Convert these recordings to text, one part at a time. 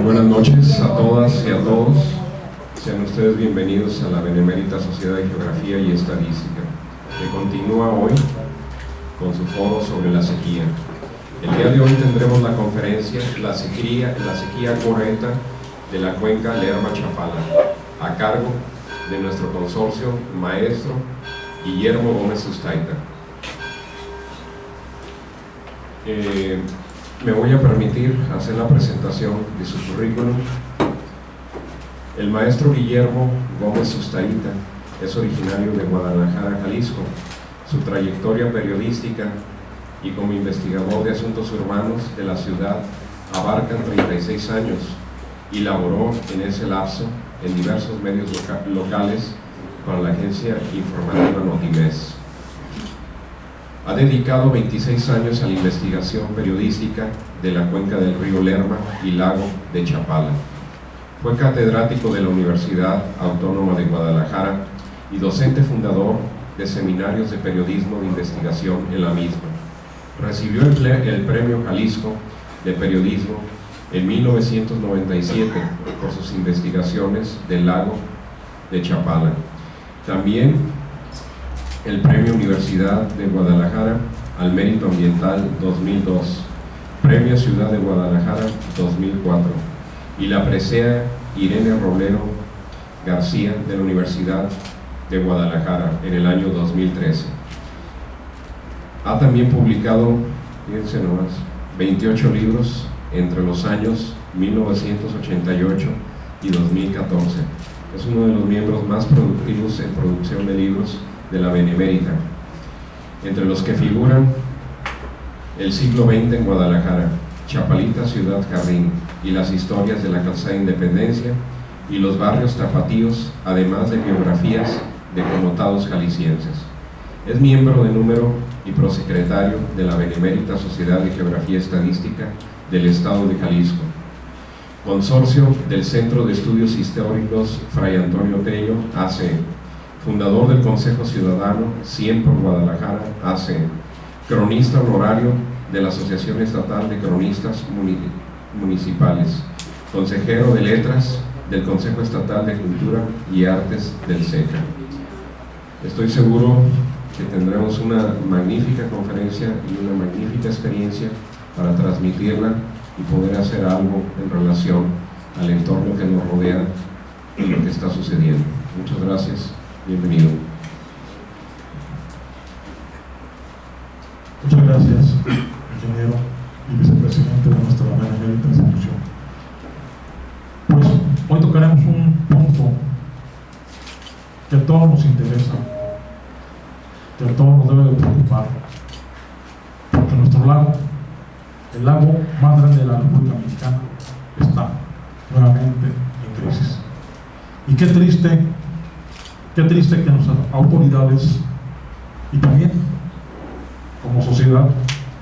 Buenas noches a todas y a todos. Sean ustedes bienvenidos a la Benemérita Sociedad de Geografía y Estadística, que continúa hoy con su foro sobre la sequía. El día de hoy tendremos la conferencia La sequía correcta de la cuenca Lerma-Chapala, a cargo de nuestro consorcio maestro Guillermo Gómez Ustaita. Me voy a permitir hacer la presentación de su currículum. El maestro Guillermo Gómez Ustaita es originario de Guadalajara, Jalisco. Su trayectoria periodística y como investigador de asuntos urbanos de la ciudad abarcan 36 años y laboró en ese lapso en diversos medios locales para la agencia informativa Notimex. Ha dedicado 26 años a la investigación periodística de la cuenca del río Lerma y lago de Chapala. Fue catedrático de la Universidad Autónoma de Guadalajara y docente fundador de seminarios de periodismo de investigación en la misma. Recibió el Premio Jalisco de Periodismo en 1997 por sus investigaciones del lago de Chapala. También el Premio Universidad de Guadalajara al Mérito Ambiental 2002, Premio Ciudad de Guadalajara 2004 y la presea Irene Robledo García de la Universidad de Guadalajara en el año 2013. Ha también publicado, fíjense nomás, 28 libros entre los años 1988 y 2014. Es uno de los miembros más productivos en producción de libros de la Benemérita, entre los que figuran El siglo XX en Guadalajara, Chapalita Ciudad Jardín y las historias de la Calzada Independencia y los barrios tapatíos, además de biografías de connotados jaliscienses. Es miembro de número y prosecretario de la Benemérita Sociedad de Geografía Estadística del Estado de Jalisco, consorcio del Centro de Estudios Históricos Fray Antonio Tello, AC, fundador del Consejo Ciudadano 100 por Guadalajara, AC, cronista honorario de la Asociación Estatal de Cronistas Municipales, consejero de Letras del Consejo Estatal de Cultura y Artes del SECA. Estoy seguro que tendremos una magnífica conferencia y una magnífica experiencia para transmitirla y poder hacer algo en relación al entorno que nos rodea y lo que está sucediendo. Muchas gracias. Bienvenido. Muchas gracias, ingeniero y vicepresidente de nuestra Benemérita institución. Pues hoy tocaremos un punto que a todos nos interesa, que a todos nos debe de preocupar, porque nuestro lago, el lago más grande de la República Mexicana, está nuevamente en crisis. Y qué triste que nuestras autoridades y también como sociedad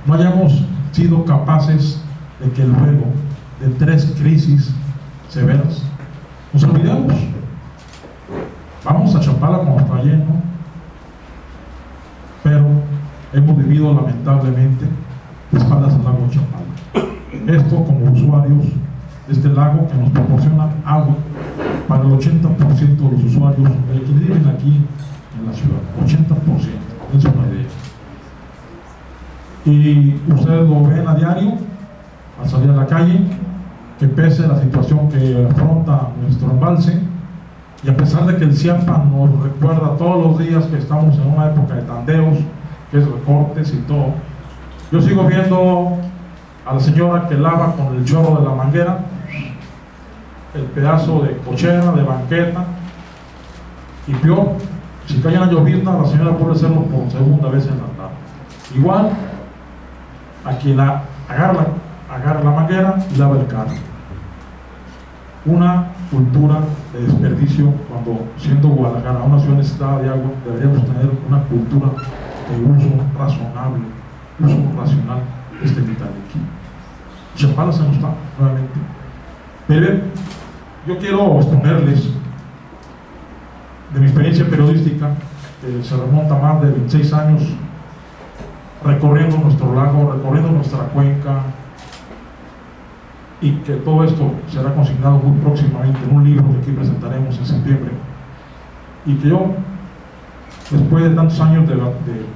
no hayamos sido capaces de que luego de 3 crisis severas nos olvidemos. Vamos a Chapala cuando está lleno, pero hemos vivido lamentablemente de espaldas al lago Chapala. Esto como usuarios de este lago que nos proporciona agua para el 80% de los usuarios que viven aquí en la ciudad. 80%, es una idea. Y ustedes lo ven a diario al salir a la calle, que pese a la situación que afronta nuestro embalse, y a pesar de que el CIAPA nos recuerda todos los días que estamos en una época de tandeos, que es recortes y todo, yo sigo viendo a la señora que lava con el chorro de la manguera el pedazo de cochera, de banqueta, y peor, si cae una llovizna, la señora puede hacerlo por segunda vez en la tarde. Igual, a quien agarra la manguera y lava el carro. Una cultura de desperdicio, cuando siendo Guadalajara una ciudad necesitada de agua, deberíamos tener una cultura de uso razonable, uso racional de este vital aquí. Chapala se nos está nuevamente. Pero yo quiero exponerles de mi experiencia periodística, que se remonta a más de 26 años recorriendo nuestro lago, recorriendo nuestra cuenca, y que todo esto será consignado muy próximamente en un libro que aquí presentaremos en septiembre, y que yo, después de tantos años de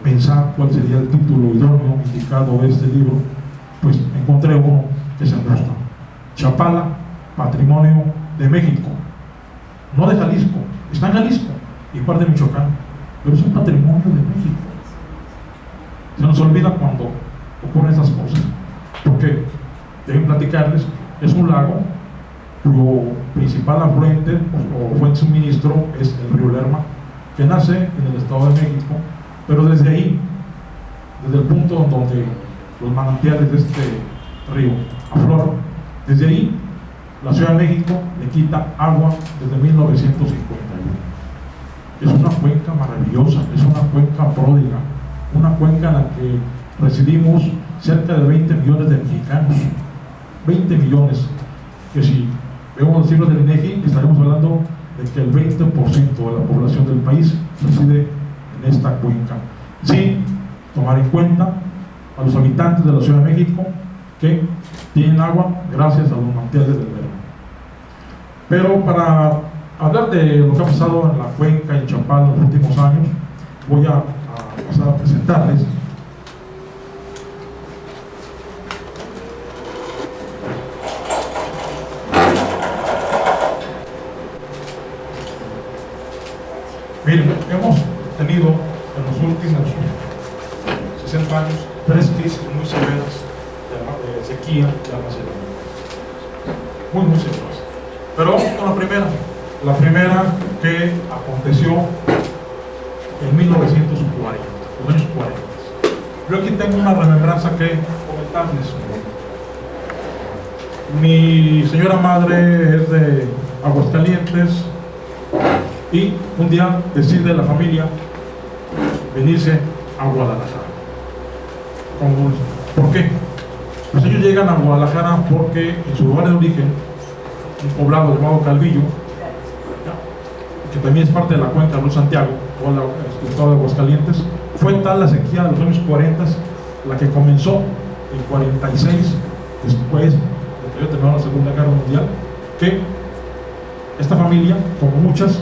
pensar cuál sería el título idóneo indicado de este libro, pues encontré uno que se ajusta: Chapala, Patrimonio de México, no de Jalisco, está en Jalisco y parte de Michoacán, pero es un patrimonio de México. Se nos olvida cuando ocurren esas cosas, porque deben platicarles, es un lago cuyo principal afluente o fuente de suministro es el río Lerma, que nace en el Estado de México, pero desde ahí, desde el punto donde los manantiales de este río afloran, desde ahí la Ciudad de México le quita agua desde 1951. Es una cuenca maravillosa, es una cuenca pródiga, una cuenca en la que residimos cerca de 20 millones de mexicanos. 20 millones, que si vemos los cifras del INEGI, estaremos hablando de que el 20% de la población del país reside en esta cuenca, sin tomar en cuenta a los habitantes de la Ciudad de México que tienen agua gracias a los manantiales del Lerma. Pero para hablar de lo que ha pasado en la cuenca en Chapala en los últimos años, voy a pasar a presentarles Miren, hemos tenido en los últimos 60 años 3 crisis muy severas de sequía y almacenamiento. Muy severas. Pero vamos con la primera. La primera que aconteció en 1940, los años 40. Yo aquí tengo una remembranza que comentarles. Mi señora madre es de Aguascalientes, y un día decide la familia venirse a Guadalajara. ¿Por qué? Pues ellos llegan a Guadalajara porque en su lugar de origen, un poblado llamado Calvillo, que también es parte de la cuenca de Santiago, o el estado de Aguascalientes, fue tal la sequía de los años 40, la que comenzó en 46, después de que había terminado la Segunda Guerra Mundial, que esta familia, como muchas,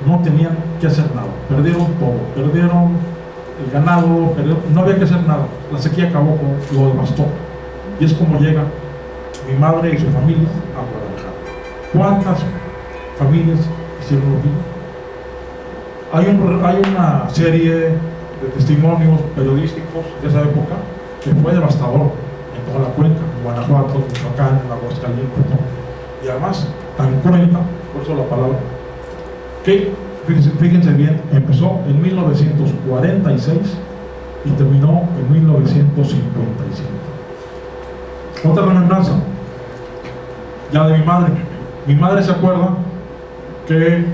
no tenían que hacer nada, perdieron todo, perdieron el ganado, no había que hacer nada, la sequía acabó, lo devastó, y es como llega mi madre y su familia a Guadalajara. ¿Cuántas familias hicieron lo mismo? Hay una serie de testimonios periodísticos de esa época que fue devastador en toda la cuenca, en Guanajuato, en Michoacán, en Aguascalientes, y además tan cruenta, por eso la palabra, que, fíjense bien, empezó en 1946 y terminó en 1955. Otra remembranza, ya de mi madre. Mi madre se acuerda que en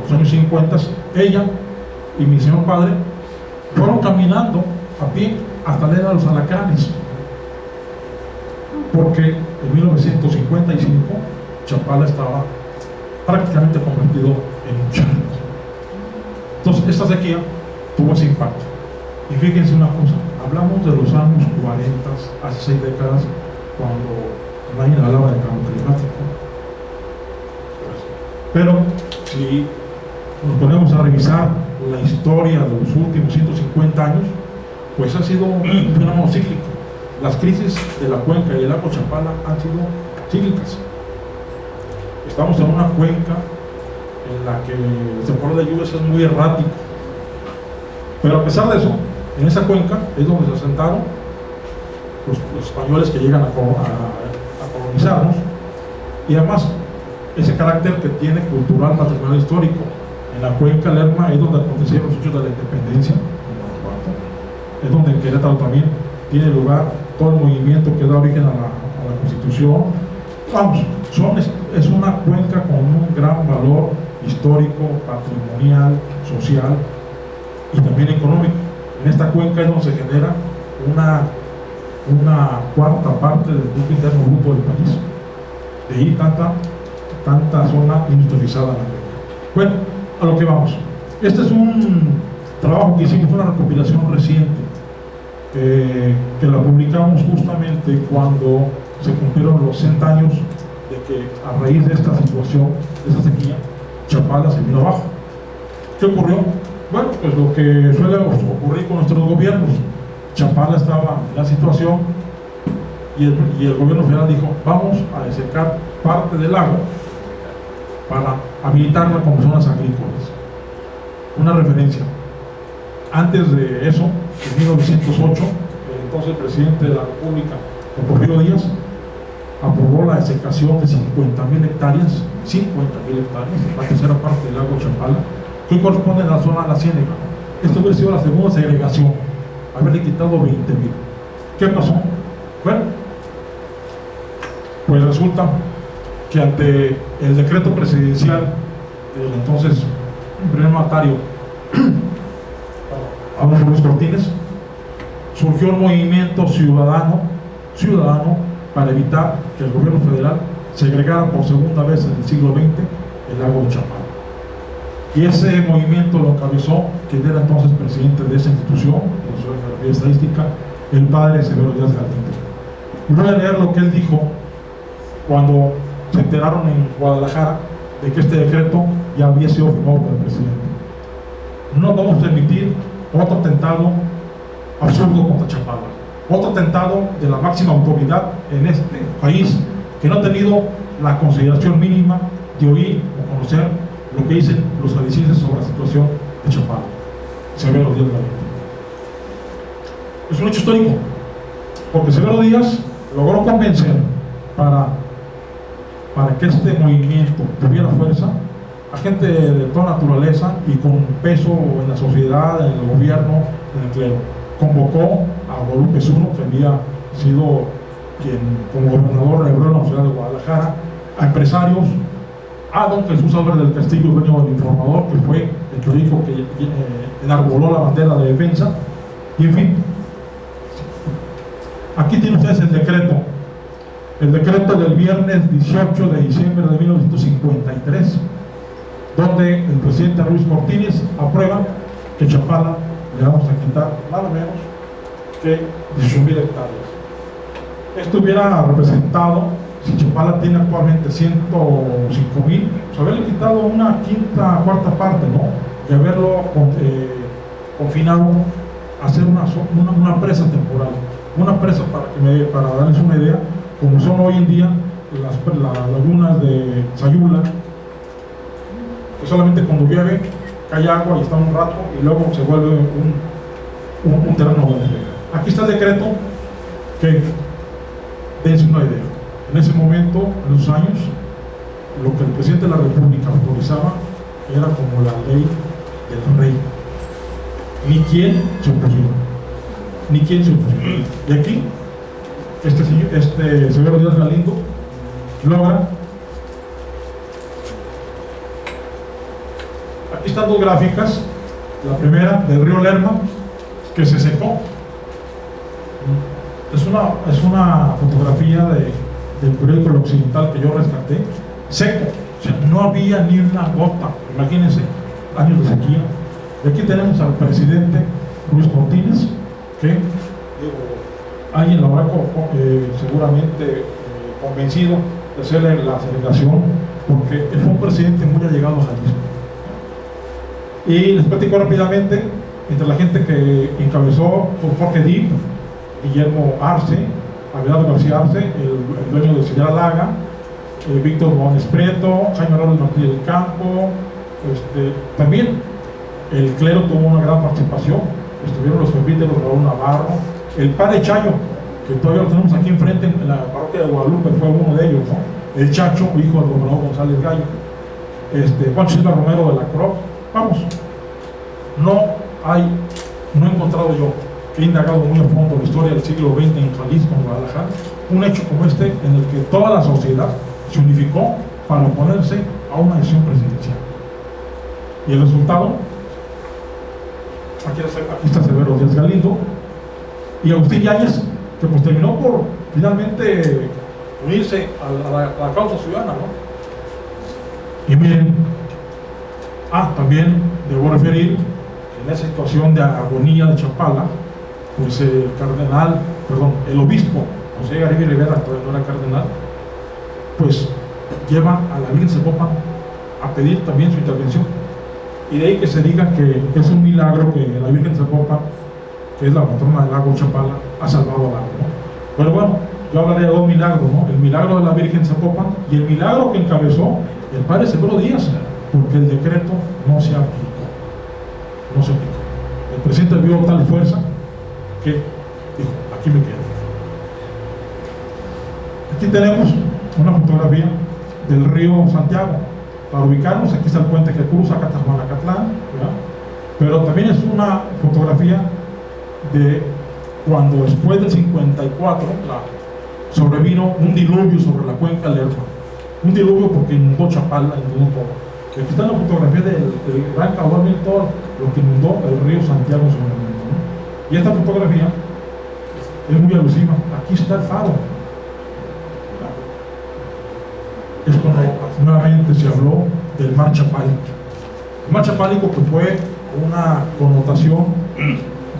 los años 50 ella y mi señor padre fueron caminando a pie hasta leer a los alacranes, porque en 1955 Chapala estaba prácticamente convertido en un charco. Entonces esta sequía tuvo ese impacto. Y fíjense una cosa, hablamos de los años 40, hace 6 décadas, cuando nadie hablaba de cambio climático. Pero si nos ponemos a revisar la historia de los últimos 150 años, pues ha sido un fenómeno cíclico. Las crisis de la cuenca y el lago Chapala han sido cíclicas. Estamos en una cuenca en la que el temporal de lluvias es muy errático, pero a pesar de eso, en esa cuenca es donde se asentaron los españoles que llegan a colonizarnos, y además ese carácter que tiene cultural, patrimonial, histórico. En la cuenca Lerma es donde acontecieron los hechos de la independencia, es donde en Querétaro también tiene lugar todo el movimiento que da origen a la Constitución. Vamos, es una cuenca con un gran valor histórico, patrimonial, social y también económico. En esta cuenca es donde se genera una cuarta parte del Producto Interno Bruto del país. De ahí tanta zona industrializada en la cuenca. Bueno, a lo que vamos. Este es un trabajo que hicimos, una recopilación reciente, que la publicamos justamente cuando se cumplieron los 100 años de que a raíz de esta situación, de esta sequía, Chapala se vino abajo. ¿Qué ocurrió? Bueno, pues lo que suele ocurrir con nuestros gobiernos. Chapala estaba en la situación y el gobierno federal dijo, vamos a desecar parte del lago para habilitarla como zonas agrícolas. Una referencia. Antes de eso, en 1908, el entonces presidente de la República, Porfirio Díaz, aprobó la desecación de 50.000 hectáreas, 50.000 hectáreas, la tercera parte del lago Chapala, que hoy corresponde a la zona de la Ciénega. Esto hubiera sido la segunda segregación, haberle quitado 20.000. ¿Qué pasó? Bueno, pues resulta que ante el decreto presidencial del entonces primer mandatario Adolfo Ruiz Cortines, surgió un movimiento ciudadano para evitar que el gobierno federal segregara por segunda vez en el siglo XX el lago de Chapala. Y ese movimiento lo encabezó quien era entonces presidente de esa institución, de la Geografía Estadística, el padre Severo Díaz Galindo. Voy a leer lo que él dijo cuando se enteraron en Guadalajara de que este decreto ya había sido firmado por el presidente. No vamos a permitir otro atentado absurdo contra Chapala, otro atentado de la máxima autoridad en este país que no ha tenido la consideración mínima de oír o conocer lo que dicen los jaliscienses sobre la situación de Chapala. Severo Díaz Galindo. Es un hecho histórico, porque Severo Díaz logró convencer para que este movimiento tuviera fuerza a gente de toda naturaleza y con peso en la sociedad, en el gobierno, en el clero. Convocó a Guadalupe Zuno, que había sido quien como gobernador reabrió la ciudad de Guadalajara, a empresarios, a don Jesús Álvarez del Castillo, dueño del Informador, que fue el periódico que enarboló la bandera de defensa, y en fin. Aquí tienen ustedes el decreto del viernes 18 de diciembre de 1953, donde el presidente Ruiz Cortines aprueba que Chapala le vamos a quitar nada menos que 18.000 hectáreas. Esto hubiera representado, si Chapala tiene actualmente 105.000, pues haberle quitado una cuarta parte, ¿no? Y haberlo confinado a hacer una presa temporal. Una presa, para darles una idea, como son hoy en día las lagunas de Sayula, que solamente cuando llueve cae agua y está un rato y luego se vuelve un terreno verde. Aquí está el decreto que, dense una idea, en ese momento, en esos años, lo que el presidente de la República autorizaba era como la ley del rey. Ni quien se opusiera. Y aquí, este Severo Díaz Galindo logra. Aquí están dos gráficas. La primera del río Lerma, que se secó. Es una fotografía del periódico El Occidental que yo rescaté. Seco, o sea, no había ni una gota. Imagínense, años de sequía. Y aquí tenemos al presidente Ruiz Cortines, que alguien lo habrá seguramente convencido de hacerle la segregación, porque él fue un presidente muy allegado a Jalisco. Y les platico rápidamente, entre la gente que encabezó fue Jorge Dip, Guillermo Arce, Abelardo García Arce, el dueño de Señora Laga, Víctor Bones Prieto, Jaime Ramos Martínez del Campo, también el clero tuvo una gran participación, estuvieron los presbíteros Raúl Navarro, el padre Chayo, que todavía lo tenemos aquí enfrente en la parroquia de Guadalupe, fue uno de ellos, ¿no? El Chacho, hijo del gobernador González Gallo, Juan Silva Romero de la Cruz. Vamos, no he encontrado yo, que he indagado muy a fondo la historia del siglo XX en Jalisco, en Guadalajara, un hecho como este en el que toda la sociedad se unificó para oponerse a una decisión presidencial. Y el resultado, aquí está Severo Díaz Galindo y Agustín Yáñez, que pues terminó por finalmente unirse a la causa ciudadana, ¿no? Y miren, también debo referir que en esa situación de agonía de Chapala, pues el obispo José Garibay Rivera, todavía no era cardenal, pues lleva a la Virgen Zapopan a pedir también su intervención. Y de ahí que se diga que es un milagro que la Virgen Zapopan, que es la patrona del lago Chapala, ha salvado al lago, ¿no? Pero bueno, yo hablaré de dos milagros, ¿no? El milagro de la Virgen Zapopan y el milagro que encabezó el padre Severo Díaz, porque el decreto no se aplicó. No se aplicó. El presidente vio tal fuerza que dijo, aquí me quedo. Aquí tenemos una fotografía del río Santiago. Para ubicarnos, aquí está el puente que cruza Catajuanacatlán, pero también es una fotografía de cuando después del 54 sobrevino un diluvio sobre la cuenca del Lerma. Un diluvio porque inundó Chapala, inundó todo. Aquí está la fotografía del gran caudal, todo lo que inundó el río Santiago en su momento, ¿no? Y esta fotografía es muy alusiva. Aquí está el faro. Es cuando nuevamente se habló del mar Chapálico. El mar Chapálico que fue una connotación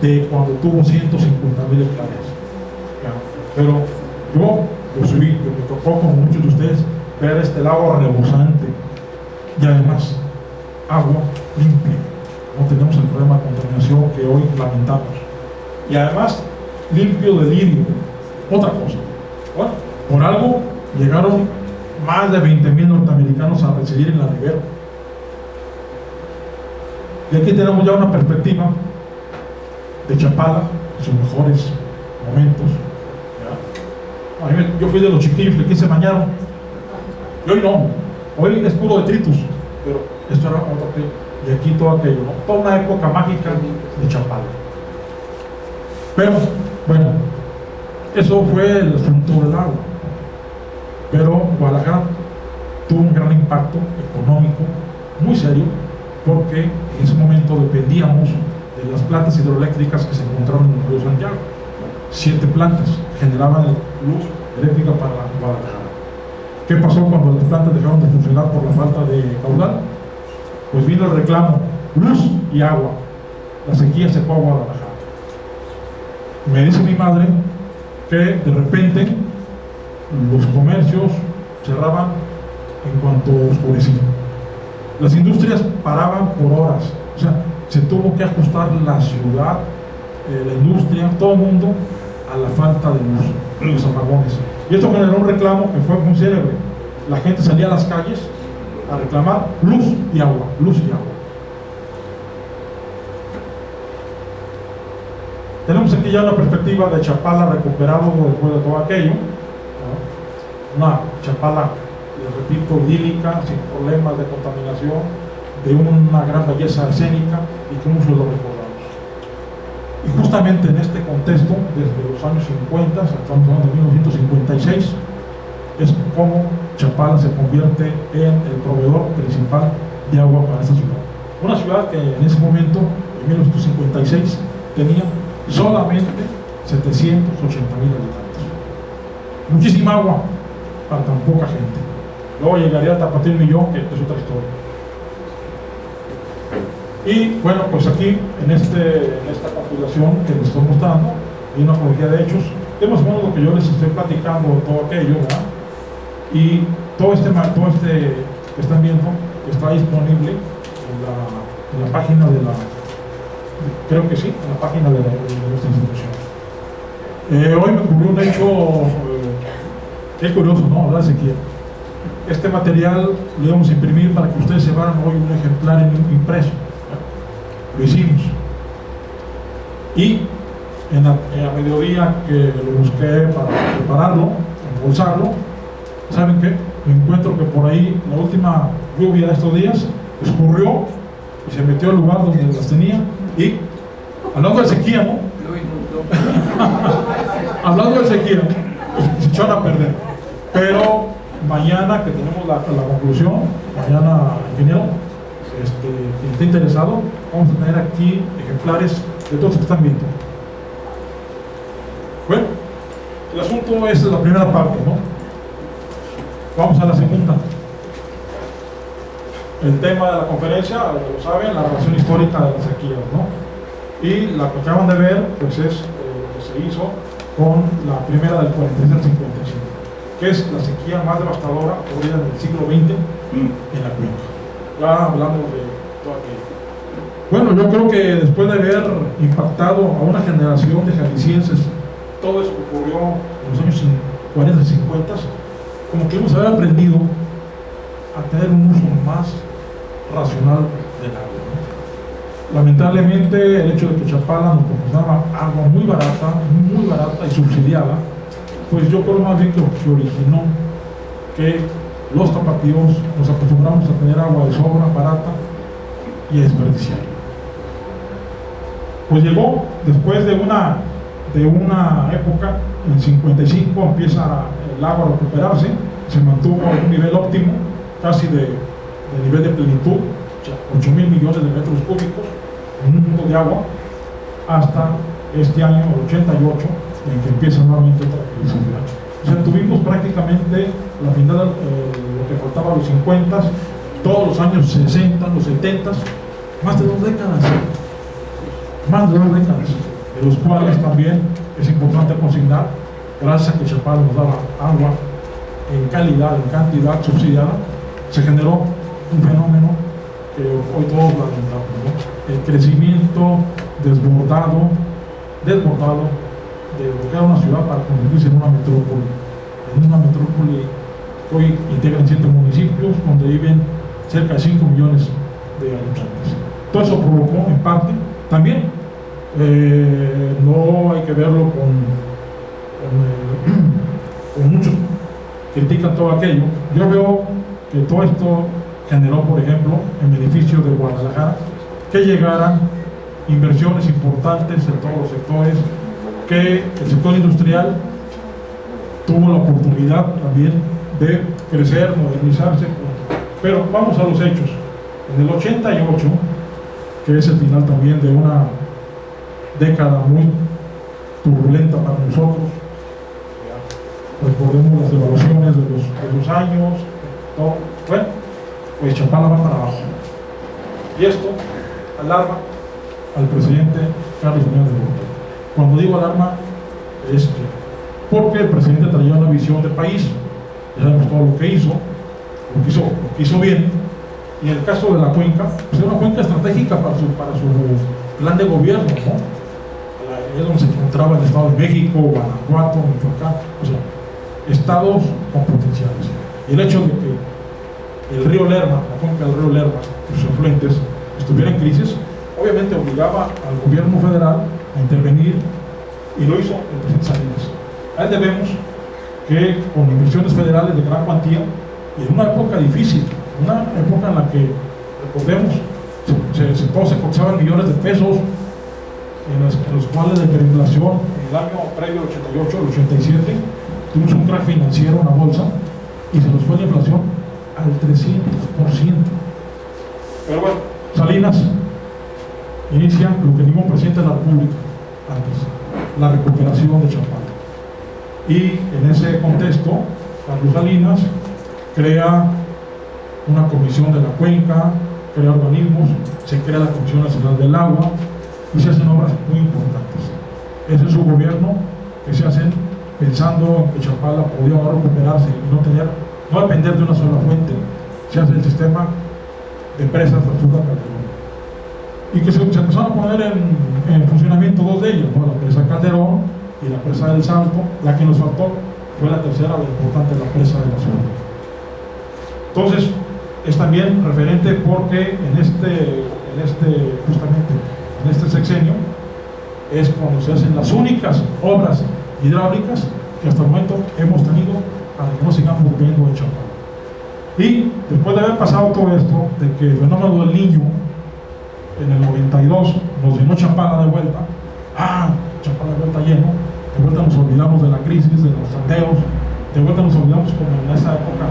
de cuando tuvo 150,000 hectáreas. Pero yo lo subí, me tocó como muchos de ustedes ver este lago rebosante y además agua limpia. No tenemos el problema de contaminación que hoy lamentamos. Y además limpio de lirio. Otra cosa. Bueno, por algo llegaron más de 20,000 norteamericanos a residir en la ribera. Y aquí tenemos ya una perspectiva de Chapala en sus mejores momentos. Yo fui de los chiquillos que aquí se bañaron. Y hoy no. Hoy es puro detritus. Pero esto era otro que. Y aquí todo aquello, ¿no? Toda una época mágica de Chapala. Pero, bueno, eso fue el asunto del agua. Pero Guadalajara tuvo un gran impacto económico muy serio porque en ese momento dependíamos de las plantas hidroeléctricas que se encontraron en el río Santiago. 7 plantas generaban luz eléctrica para Guadalajara. ¿Qué pasó cuando las plantas dejaron de funcionar por la falta de caudal? Pues vino el reclamo, luz y agua. La sequía secó a Guadalajara. Me dice mi madre que de repente los comercios cerraban en cuanto oscurecía. Las industrias paraban por horas. O sea, se tuvo que ajustar la ciudad, la industria, todo el mundo a la falta de luz, los apagones. Y esto generó un reclamo que fue muy célebre. La gente salía a las calles a reclamar luz y agua, luz y agua. Tenemos aquí ya una perspectiva de Chapala recuperado después de todo aquello, ¿no? Una Chapala, les repito, idílica, sin problemas de contaminación, de una gran belleza escénica y que muchos lo recordamos. Y justamente en este contexto, desde los años 50, estamos hablando de 1956, es como Chapala se convierte en el proveedor principal de agua para esta ciudad. Una ciudad que en ese momento, en 1956, tenía solamente 780,000 habitantes. Muchísima agua para tan poca gente. Luego llegaría a Tapatío el Millón, que es otra historia. Y bueno, pues aquí en esta compilación que les estoy mostrando, hay una cronología de hechos. Tenemos bueno lo que yo les estoy platicando, todo aquello, ¿verdad? Y todo este que están viendo está disponible en la página de la, creo que sí, en la página de nuestra institución. Hoy me ocurrió un hecho qué curioso, ¿no? Hablar de sequía. Este material lo íbamos a imprimir para que ustedes se llevaran hoy un ejemplar impreso. Lo hicimos. Y a mediodía que lo busqué para prepararlo, embolsarlo, ¿saben qué? Me encuentro que por ahí la última lluvia de estos días escurrió y se metió al lugar donde las tenía y hablando de sequía, ¿no? Hablando de sequía, se echaron a perder. Pero mañana que tenemos la conclusión, mañana, ingeniero, quien esté interesado, vamos a tener aquí ejemplares de todos los que están viendo. Bueno, el asunto es la primera parte, ¿no? Vamos a la segunda. El tema de la conferencia, lo saben, la relación histórica de las sequías, ¿no? Y la que acaban de ver, pues es lo que se hizo con la primera del 43 al 55, que es la sequía más devastadora ocurrida en el siglo XX en la cuenca. Ya hablamos de todo aquello. Bueno, yo creo que después de haber impactado a una generación de jaliscienses, todo eso ocurrió en los años 40 y 50, como que hemos haber aprendido a tener un uso más racional del agua. Lamentablemente, el hecho de que Chapala nos proporcionaba agua muy barata y subsidiada, pues yo creo más bien que originó que los tapatíos nos acostumbramos a tener agua de sobra, barata y a desperdiciar. Pues llegó después de una época, en 55 empieza el agua a recuperarse, se mantuvo a un nivel óptimo, casi de nivel de plenitud, 8.000 millones de metros cúbicos en un mundo de agua, hasta este año, el 88, en que empieza nuevamente otra crisis. O sea, tuvimos prácticamente la final, lo que faltaba a los 50, todos los años 60, los 70, más de 2 décadas, de los cuales también es importante consignar, gracias a que Chapala nos daba agua en calidad, en cantidad subsidiada, se generó un fenómeno que hoy todos lamentamos, ¿no? El crecimiento desbordado de lo que era una ciudad para convertirse en una metrópoli que hoy integra 7 municipios donde viven cerca de 5 millones de habitantes. Todo eso provocó en parte también, no hay que verlo con muchos critican todo aquello. Yo veo que todo esto generó, por ejemplo, en beneficio de Guadalajara, que llegaran inversiones importantes en todos los sectores, que el sector industrial tuvo la oportunidad también de crecer, modernizarse. Pero vamos a los hechos. En el 88, que es el final también de una década muy turbulenta para nosotros, recordemos las devaluaciones de los años, todo. Bueno, pues Chapala va para abajo. Y esto alarma al presidente Carlos Salinas de Gortari. Cuando digo alarma, es porque el presidente traía una visión de país. Ya sabemos todo lo que hizo bien. Y en el caso de la cuenca, pues era una cuenca estratégica para su plan de gobierno, ¿no? Es donde se encontraba el Estado de México, Guanajuato, Michoacán, o sea, estados con potenciales. Y el hecho de que el río Lerma, la cuenca del río Lerma, sus afluentes, estuviera en crisis, obviamente obligaba al gobierno federal a intervenir, y lo hizo el presidente Salinas. A él debemos que con inversiones federales de gran cuantía, y en una época difícil, una época en la que, recordemos, todos se cotizaban millones de pesos, en los cuales la hiperinflación en el año previo al 88, al 87, tuvimos un crack financiero, una bolsa, y se nos fue la inflación al 300%. Pero bueno, Salinas inicia lo que ningún presidente de la República antes, la recuperación de Chapala. Y en ese contexto, Carlos Salinas crea una comisión de la cuenca, crea organismos, se crea la Comisión Nacional del Agua, y se hacen obras muy importantes. Ese es su gobierno, que se hacen pensando en que Chapala podía recuperarse y no depender de una sola fuente. Se hace el sistema de presas de Azúcar Calderón, y que se empezaron a poner en funcionamiento 2 de ellos, ¿no? La presa Calderón y la presa del Salto. La que nos faltó fue la tercera, la importante, la presa de la Ciudad. Entonces es también referente porque justamente en este sexenio es cuando se hacen las únicas obras hidráulicas que hasta el momento hemos tenido para que no sigamos viviendo en Chapala. Y después de haber pasado todo esto, de que el fenómeno del Niño en el 92 nos llenó Chapala de vuelta, Chapala de vuelta lleno, de vuelta nos olvidamos de la crisis, de los tandeos, de vuelta nos olvidamos como en esa época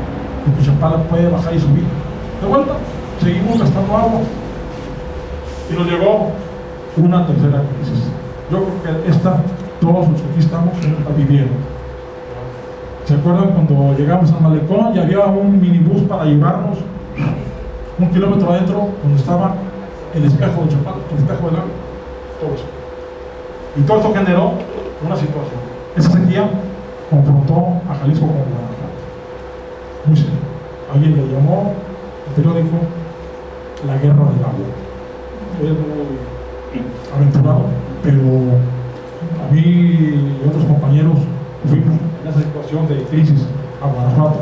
de que Chapala puede bajar y subir. De vuelta seguimos gastando agua y nos llegó una tercera crisis. Yo creo que todos los que aquí estamos la vivieron. ¿Se acuerdan cuando llegamos al malecón y había un minibús para llevarnos 1 kilómetro adentro donde estaba el espejo de Chapala, el espejo del agua? Todo eso. Y todo esto generó una situación. Esa día confrontó a Jalisco con Guanajuato. Muy serio. Alguien le llamó el periódico la guerra del agua. Es muy aventurado, pero a mí y otros compañeros fuimos en esa situación de crisis a Guanajuato,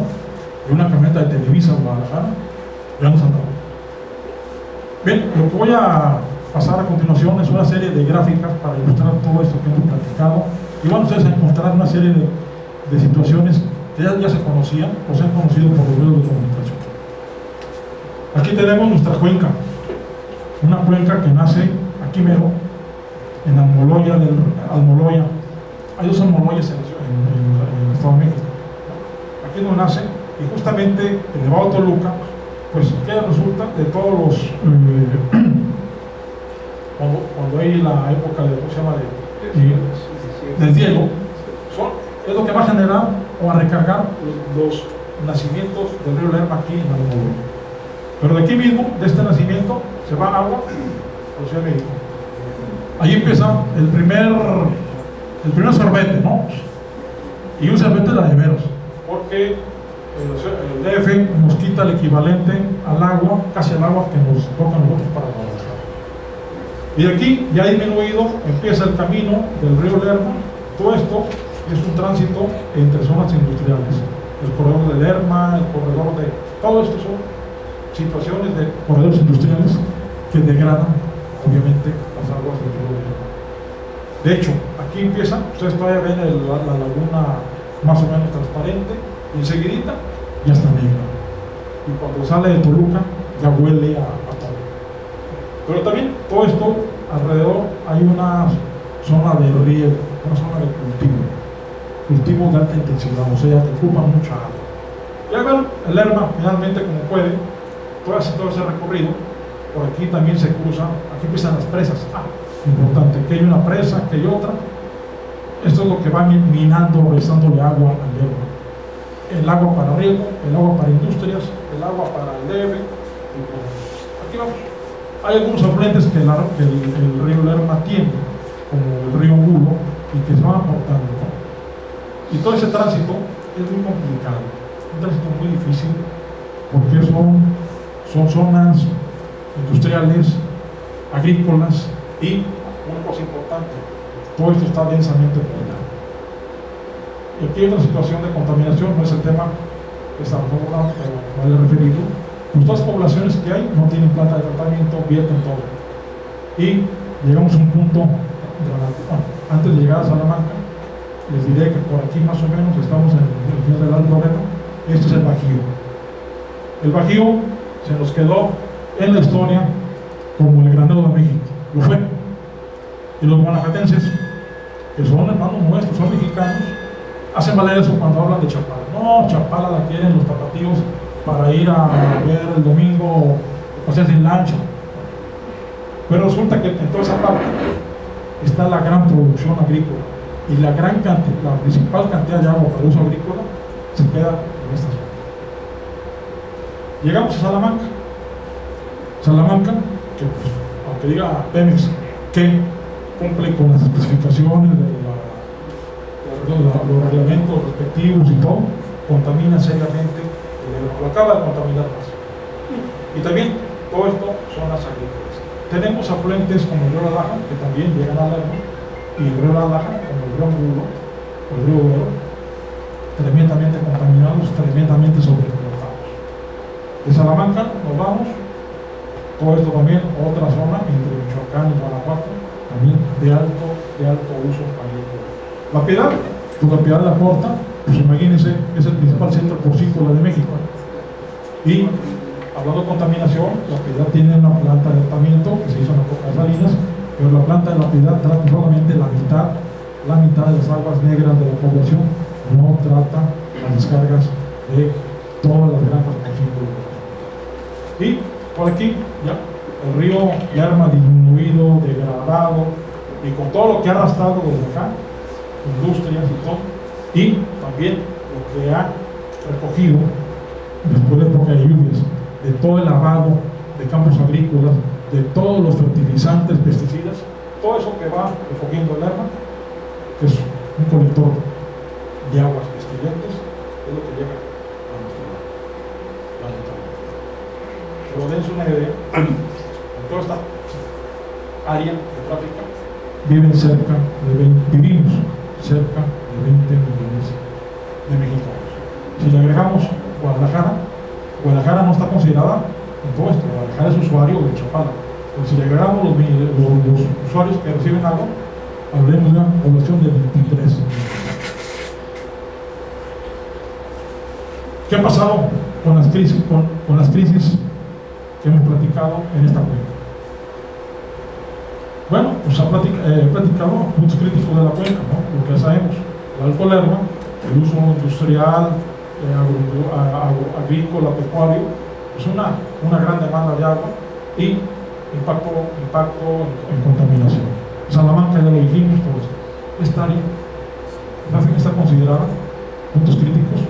de una camioneta de Televisa a Guadalajara, ya nos andaba. Bien, lo que voy a pasar a continuación es una serie de gráficas para ilustrar todo esto que hemos platicado, y van ustedes a encontrar una serie de situaciones que ya se conocían o se han conocido por los medios de comunicación. Aquí tenemos nuestra cuenca, una cuenca que nace aquí mero, en Almoloya. Hay dos Almoloyas en el Estado de México. Aquí no nace, y justamente el Nevado Toluca, pues que resulta de todos los cuando hay la época de, ¿cómo se llama?, del deshielo, es lo que va a generar o a recargar los nacimientos del río Lerma aquí en Almoloya. Pero de aquí mismo, de este nacimiento, se va agua a la Ciudad de México. Ahí empieza el primer sorbete, ¿no? Y un sorbete de la de veros, porque el DF nos quita el equivalente al agua, casi al agua que nos toca a nosotros para Guadalajara. Y de aquí ya ha disminuido, empieza el camino del río Lerma. Todo esto es un tránsito entre zonas industriales. El corredor de Lerma, el corredor de... Todo esto son situaciones de corredores industriales que degradan, obviamente, las aguas del río Lerma. De hecho, aquí empieza, ustedes todavía ven la laguna más o menos transparente, y enseguidita ya está negra. Y cuando sale de Toluca, ya huele a todo. Pero también, todo esto, alrededor hay una zona de riego, una zona de cultivo de alta intensidad, o sea, que ocupan mucha agua. Ya ven, el Lerma, finalmente, como puede, todo ese recorrido, por aquí también se cruza, aquí empiezan las presas. Importante, que hay una presa, que hay otra. Esto es lo que va minando, restándole agua al Lerma. El agua para riego, el agua para industrias, el agua para el DF. Aquí vamos. Hay algunos afluentes que el río Lerma tiene, como el río Angulo, y que se van aportando, ¿no? Y todo ese tránsito es muy complicado, un tránsito muy difícil, porque son zonas industriales, agrícolas, y una cosa importante, todo esto está densamente poblado. Y aquí hay otra situación de contaminación, no es el tema que estamos hablando, pero vale referido. Pues todas las poblaciones que hay no tienen planta de tratamiento, vierten todo. Y llegamos a un punto, antes de llegar a Salamanca, les diré que por aquí más o menos estamos en el final del Alto Loreno. Este es el Bajío. El Bajío se nos quedó en la historia como el Granero de México, lo fue. Y los guanajuatenses, que son hermanos nuestros, son mexicanos, hacen valer eso cuando hablan de Chapala. No, Chapala la quieren los tapatíos para ir a ver el domingo, o sea, sin lancha. Pero resulta que en toda esa parte está la gran producción agrícola, y la principal cantidad de agua para uso agrícola se queda en esta zona. Llegamos a Salamanca, que pues, aunque diga Pemex que cumple con las especificaciones de los reglamentos respectivos y todo, contamina seriamente, lo acaba de contaminar más. Y también todo esto son las agrícolas. Tenemos afluentes como el río La Laja, que también llegan al Lerma, y el río La Laja, como el río Angulo, o el río Vero, tremendamente contaminados, tremendamente sobreexplotados. De Salamanca nos vamos, todo esto también, otra zona entre Michoacán y Guanajuato, también de alto uso agrícola. La Piedad, pues la Piedad de la Porta, pues imagínense, es el principal centro porcícola de México. Y hablando de contaminación, la Piedad tiene una planta de tratamiento que se hizo en la Coca de Salinas, pero la planta de la Piedad trata solamente la mitad de las aguas negras de la población, no trata las descargas de todas las granjas porcícolas. Y por aquí ya el río Lerma disminuido, degradado, y con todo lo que ha arrastrado desde acá, industrias y todo, y también lo que ha recogido después de época de lluvias, de todo el lavado de campos agrícolas, de todos los fertilizantes, pesticidas, todo eso que va recogiendo el Lerma, que es un colector de aguas pestilentes es lo que llega a nuestro lado, lamentablemente. Pero dense una idea, en toda esta área geográfica vivimos cerca de 20 millones de mexicanos. Si le agregamos Guadalajara no está considerada en todo esto. Guadalajara es usuario de Chapala. Pero si le agregamos los usuarios que reciben agua, hablemos de una población de 23 millones. ¿Qué ha pasado con las crisis, con las crisis que hemos platicado en esta cuenca? Bueno, pues ha platicado puntos críticos de la cuenca, ¿no? Lo que sabemos, el Alto Lerma, el uso industrial, agrícola, pecuario, pues una gran demanda de agua y impacto en contaminación. Salamanca, ya lo dijimos, pues esta área está considerada puntos críticos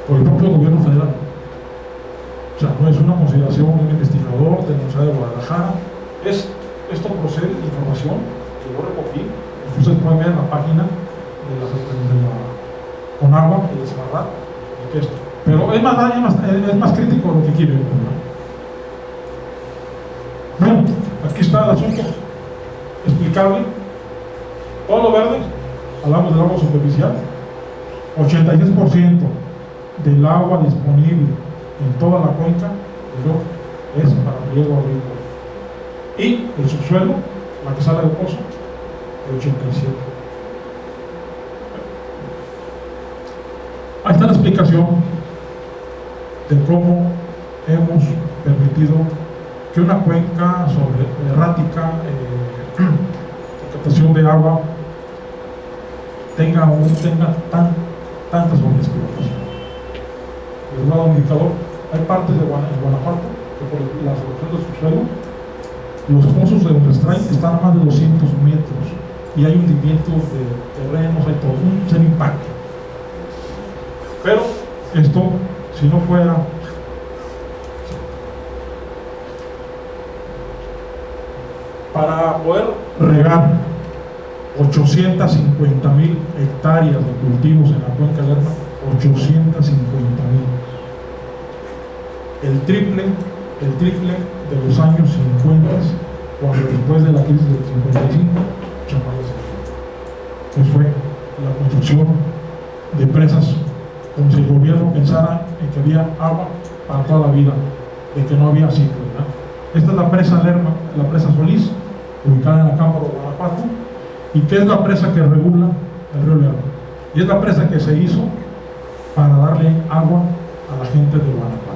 por el propio gobierno federal. O sea, no es una consideración de un investigador de la Universidad de Guadalajara, esto procede de información que yo recogí. Ustedes pueden ver en la página de la Conagua y de Semarnat, pero es más crítico lo que quiere, ¿no? Bueno, aquí está el asunto explicable. Todo lo verde, hablamos del agua superficial, 86% del agua disponible en toda la cuenca es para riego agrícola. Y el subsuelo, la que sale del pozo, el 87%. Ahí está la explicación de cómo hemos permitido que una cuenca errática de captación de agua tenga tanta sobreexplotación. Les voy a dar un indicador. Hay partes de Guanajuato que por la solución del subsuelo, los pozos de donde extraen están a más de 200 metros y hay hundimientos de terrenos, hay todo, un serio impacto. Pero esto, si no fuera para poder regar 850,000 hectáreas de cultivos en la cuenca Lerma, 850,000, el triple de los años 50, cuando después de la crisis del 55 Chapala se pues fue la construcción de presas, como si el gobierno pensara en que había agua para toda la vida, de que no había ciclo, ¿verdad? Esta es la presa Lerma, la presa Solís, ubicada en la Cámara de Guanajuato, y que es la presa que regula el río Lerma, y es la presa que se hizo para darle agua a la gente de Guanajuato.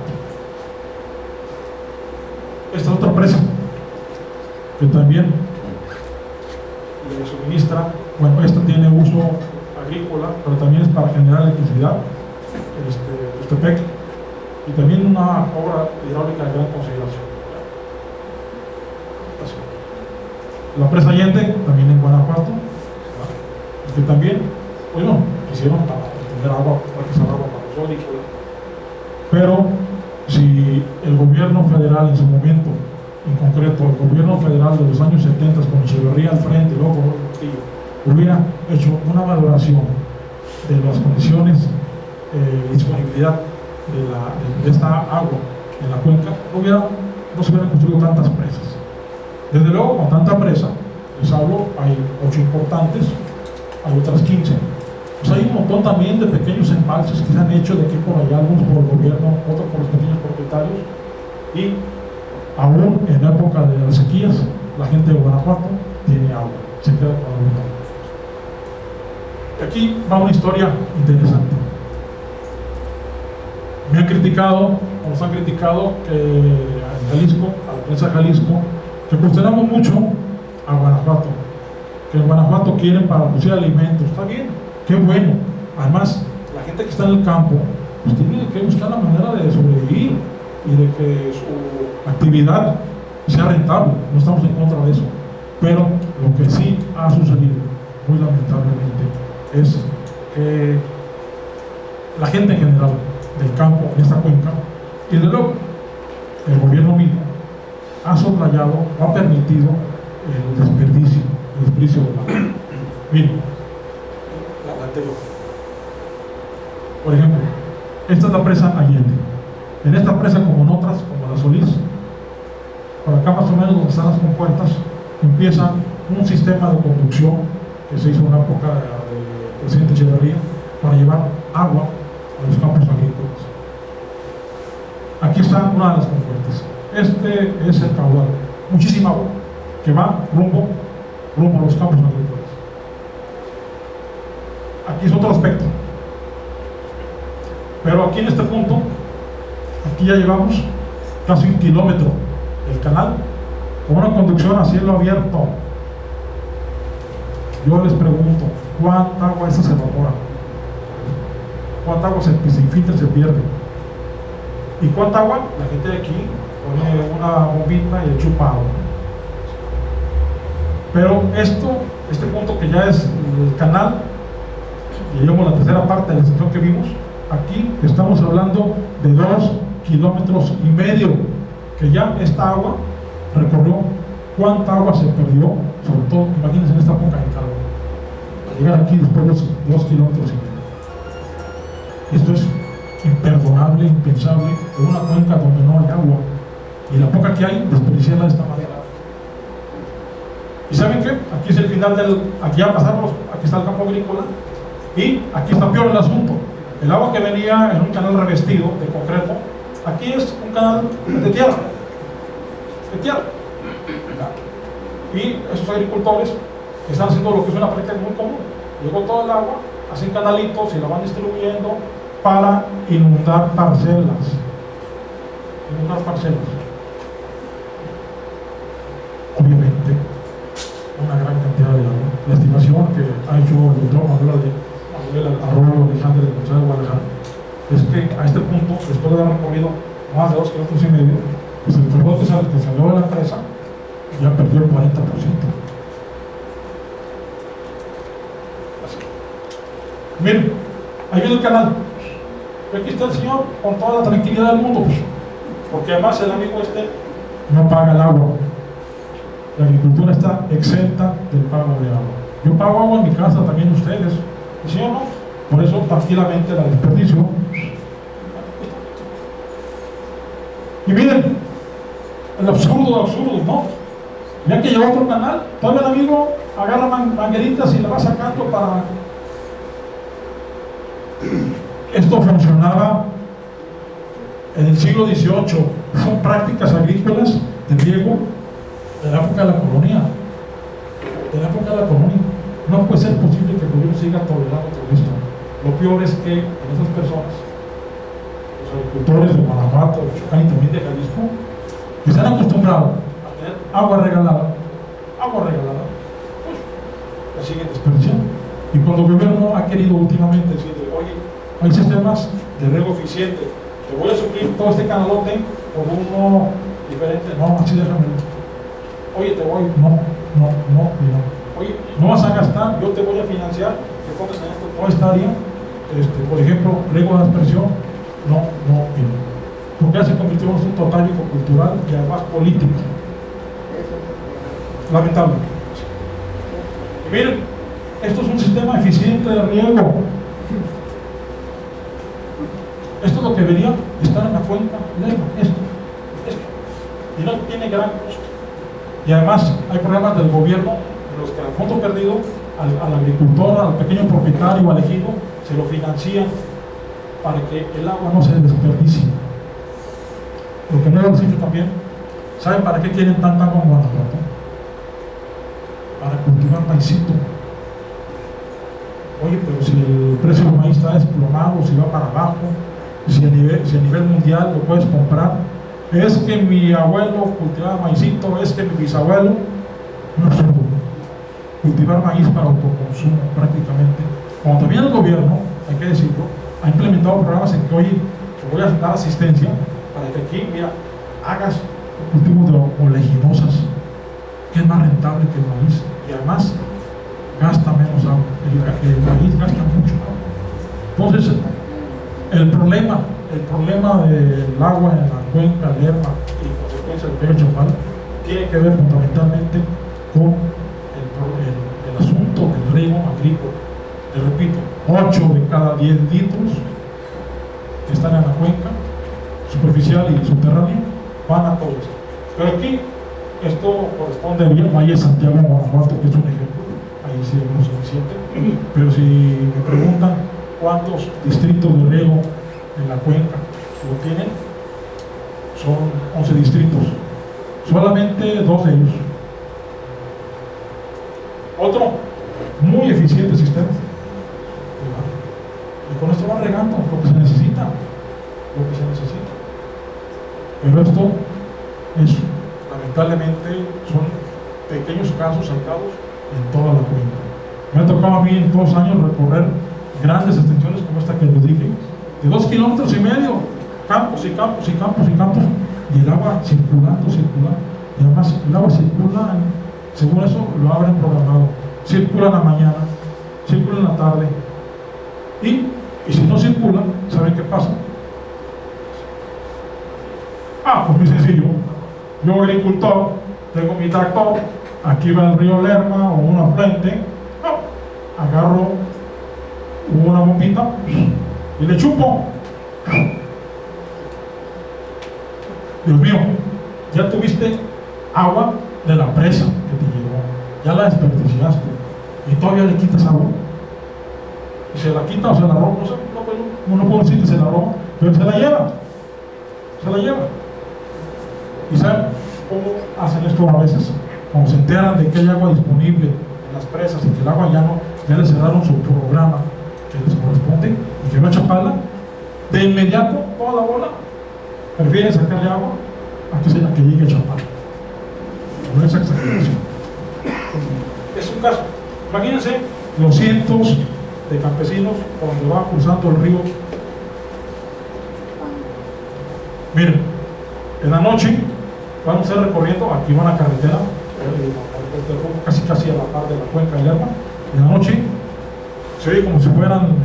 Esta otra presa que también le suministra, bueno, esta tiene uso agrícola, pero también es para generar electricidad, Tustepec, y también una obra hidráulica de gran consideración. La presa Allende, también en Guanajuato, y que también, bueno, quisieron para tener agua, para que sea agua para los agrícolas. Pero si el gobierno federal en su momento, en concreto el gobierno federal de los años 70, con Echeverría al frente y luego con Portillo, hubiera hecho una valoración de las condiciones de disponibilidad de esta agua en la cuenca, no se hubieran construido tantas presas. Desde luego, con tanta presa, les hablo, hay 8 importantes, hay otras 15. Pues hay un montón también de pequeños embalses que se han hecho de aquí por allá, algunos por el gobierno, otros por los pequeños propietarios, y aún en la época de las sequías, la gente de Guanajuato tiene agua, se queda con agua. Aquí va una historia interesante. Me han criticado, o nos han criticado que en Jalisco, a la prensa de Jalisco, que cuestionamos mucho a Guanajuato, que en Guanajuato quieren para producir alimentos. Está bien, qué bueno. Además, la gente que está en el campo pues tiene que buscar la manera de sobrevivir y de que su actividad sea rentable. No estamos en contra de eso, pero lo que sí ha sucedido, muy lamentablemente, es que la gente en general del campo en esta cuenca, y de luego el gobierno mismo, ha soslayado, ha permitido el desperdicio del agua. Miren, la anterior. Por ejemplo, esta es la presa Allende. En esta presa, como en otras, como la Solís, por acá más o menos donde están las compuertas, empieza un sistema de conducción que se hizo en la época del presidente Echeverría para llevar agua a los campos agrícolas. Aquí está una de las compuertas. Este es el caudal, muchísima agua que va rumbo a los campos agrícolas. Aquí es otro aspecto, pero aquí en este punto, aquí ya llevamos casi 1 kilómetro del canal con una conducción a cielo abierto. Yo les pregunto, ¿cuánta agua esa se evapora? ¿Cuánta agua se infiltra, se pierde? ¿Y cuánta agua? La gente de aquí pone una bombita y le chupa agua. Pero este punto que ya es el canal, y llevamos la tercera parte de la sección que vimos, aquí estamos hablando de 2,5 kilómetros, que ya esta agua recorrió. ¿Cuánta agua se perdió? Sobre todo, imagínense en esta época de calor, al llegar aquí después de 2,5 kilómetros. Esto es imperdonable, impensable, en una cuenca donde no hay agua, y la poca que hay, desperdiciarla de esta manera. ¿Y saben qué? Aquí es el final aquí ya pasamos, aquí está el campo agrícola, y aquí está peor el asunto. El agua que venía en un canal revestido de concreto, aquí es un canal de tierra. Y esos agricultores están haciendo lo que es una práctica muy común. Llegó todo el agua, hacen canalitos y la van distribuyendo para inundar parcelas. Obviamente, una gran cantidad de agua. La estimación que ha hecho el doctor Manuel Arroyo Alejandro de González de Guadalajara es que a este punto, después de haber recorrido más de 2,5 kilómetros, pues el ferrote que salió de la presa ya perdió el 40%. Miren, ahí viene el canal. Y aquí está el señor con toda la tranquilidad del mundo, pues, porque además el amigo no paga el agua. La agricultura está exenta del pago de agua. Yo pago agua en mi casa, también ustedes. ¿Y si o no? Por eso tranquilamente la desperdicio. Y miren, el absurdo de absurdos, ¿no? Ya que llegó otro canal, todavía el amigo agarra mangueritas y le va sacando para... Esto funcionaba en el siglo XVIII. Son prácticas agrícolas de riego de la época de la colonia. No puede ser posible que el gobierno siga tolerando todo esto. Lo peor es que esas personas, los agricultores de Guanajuato, de Michoacán y también de Jalisco, que se han acostumbrado a tener agua regalada, pues la siguen desperdiciando. Y cuando el gobierno ha querido últimamente decir, oye, hay sistemas de riego eficiente, te voy a suplir todo este canalote por uno diferente, no, así déjame. Oye, te voy, no. Oye, no vas a gastar, yo te voy a financiar, que pongas en esto toda esta área, por ejemplo, riego de aspersión, no, porque ya se convirtió en un asunto táctico, cultural y además político. Lamentable. Y miren, esto es un sistema eficiente de riego. Esto es lo que debería estar en la cuenca, esto. Y no tiene gran costo. Y además hay programas del gobierno en los que al fondo perdido, al agricultor, al pequeño propietario, al ejido, se lo financian para que el agua no se desperdicie. Lo que no hemos dicho también, ¿saben para qué quieren tanta agua en Guanajuato? Para cultivar maicito. Oye, pero si el precio del maíz está desplomado, si va para abajo, si a nivel mundial lo puedes comprar, es que mi abuelo cultivaba maicito, es que mi bisabuelo, no es seguro. Cultivar maíz para autoconsumo prácticamente. Como también el gobierno, hay que decirlo, ha implementado programas en que, oye, te voy a dar asistencia para que aquí, mira, hagas cultivos de oleaginosas, que es más rentable que el maíz, y además gasta menos agua. El maíz gasta mucho agua. Entonces, el problema del agua en la cuenca de Lerma y consecuencia del Río Chapala tiene que ver fundamentalmente con el asunto del riego agrícola. Te repito, 8 de cada 10 litros que están en la cuenca, superficial y subterránea, van a todo esto. Pero aquí, esto corresponde al Valle de Santiago, Guanajuato, que es un ejemplo, ahí sí hay uno suficiente. Pero si me preguntan cuántos distritos de riego en la cuenca lo tienen, son 11 distritos, solamente 2 de ellos. Otro muy eficiente sistema, y con esto va regando lo que se necesita, pero esto es, lamentablemente, son pequeños casos sacados en toda la cuenca. Me ha tocado a mí en todos los años recorrer grandes extensiones como esta que les dije, de 2,5 kilómetros, campos y campos y campos y campos, y el agua circulando, y además el agua circula, según eso lo habrán programado, circula en la mañana, circula en la tarde, y si no circula, ¿saben qué pasa? Pues muy sencillo, yo agricultor, tengo mi tractor, aquí va el río Lerma o un afluente, agarro una bombita y le chupo. Dios mío, ya tuviste agua de la presa que te llegó, ya la desperdiciaste y todavía le quitas agua. Y se la quita o se la roba, no puedo decir que se la roba, pero se la lleva. ¿Y saben cómo hacen esto a veces? Cuando se enteran de que hay agua disponible en las presas y que el agua ya le cerraron su programa que les corresponde y que va a Chapala, de inmediato toda la bola prefieren sacarle agua a que llegue a Chapala. Con esa exageración. Es un caso. Imagínense los cientos de campesinos cuando va cruzando el río. Miren, en la noche van a estar recorriendo, aquí van a carretera, casi a la par de la cuenca del Lerma. En la noche se oye como si fueran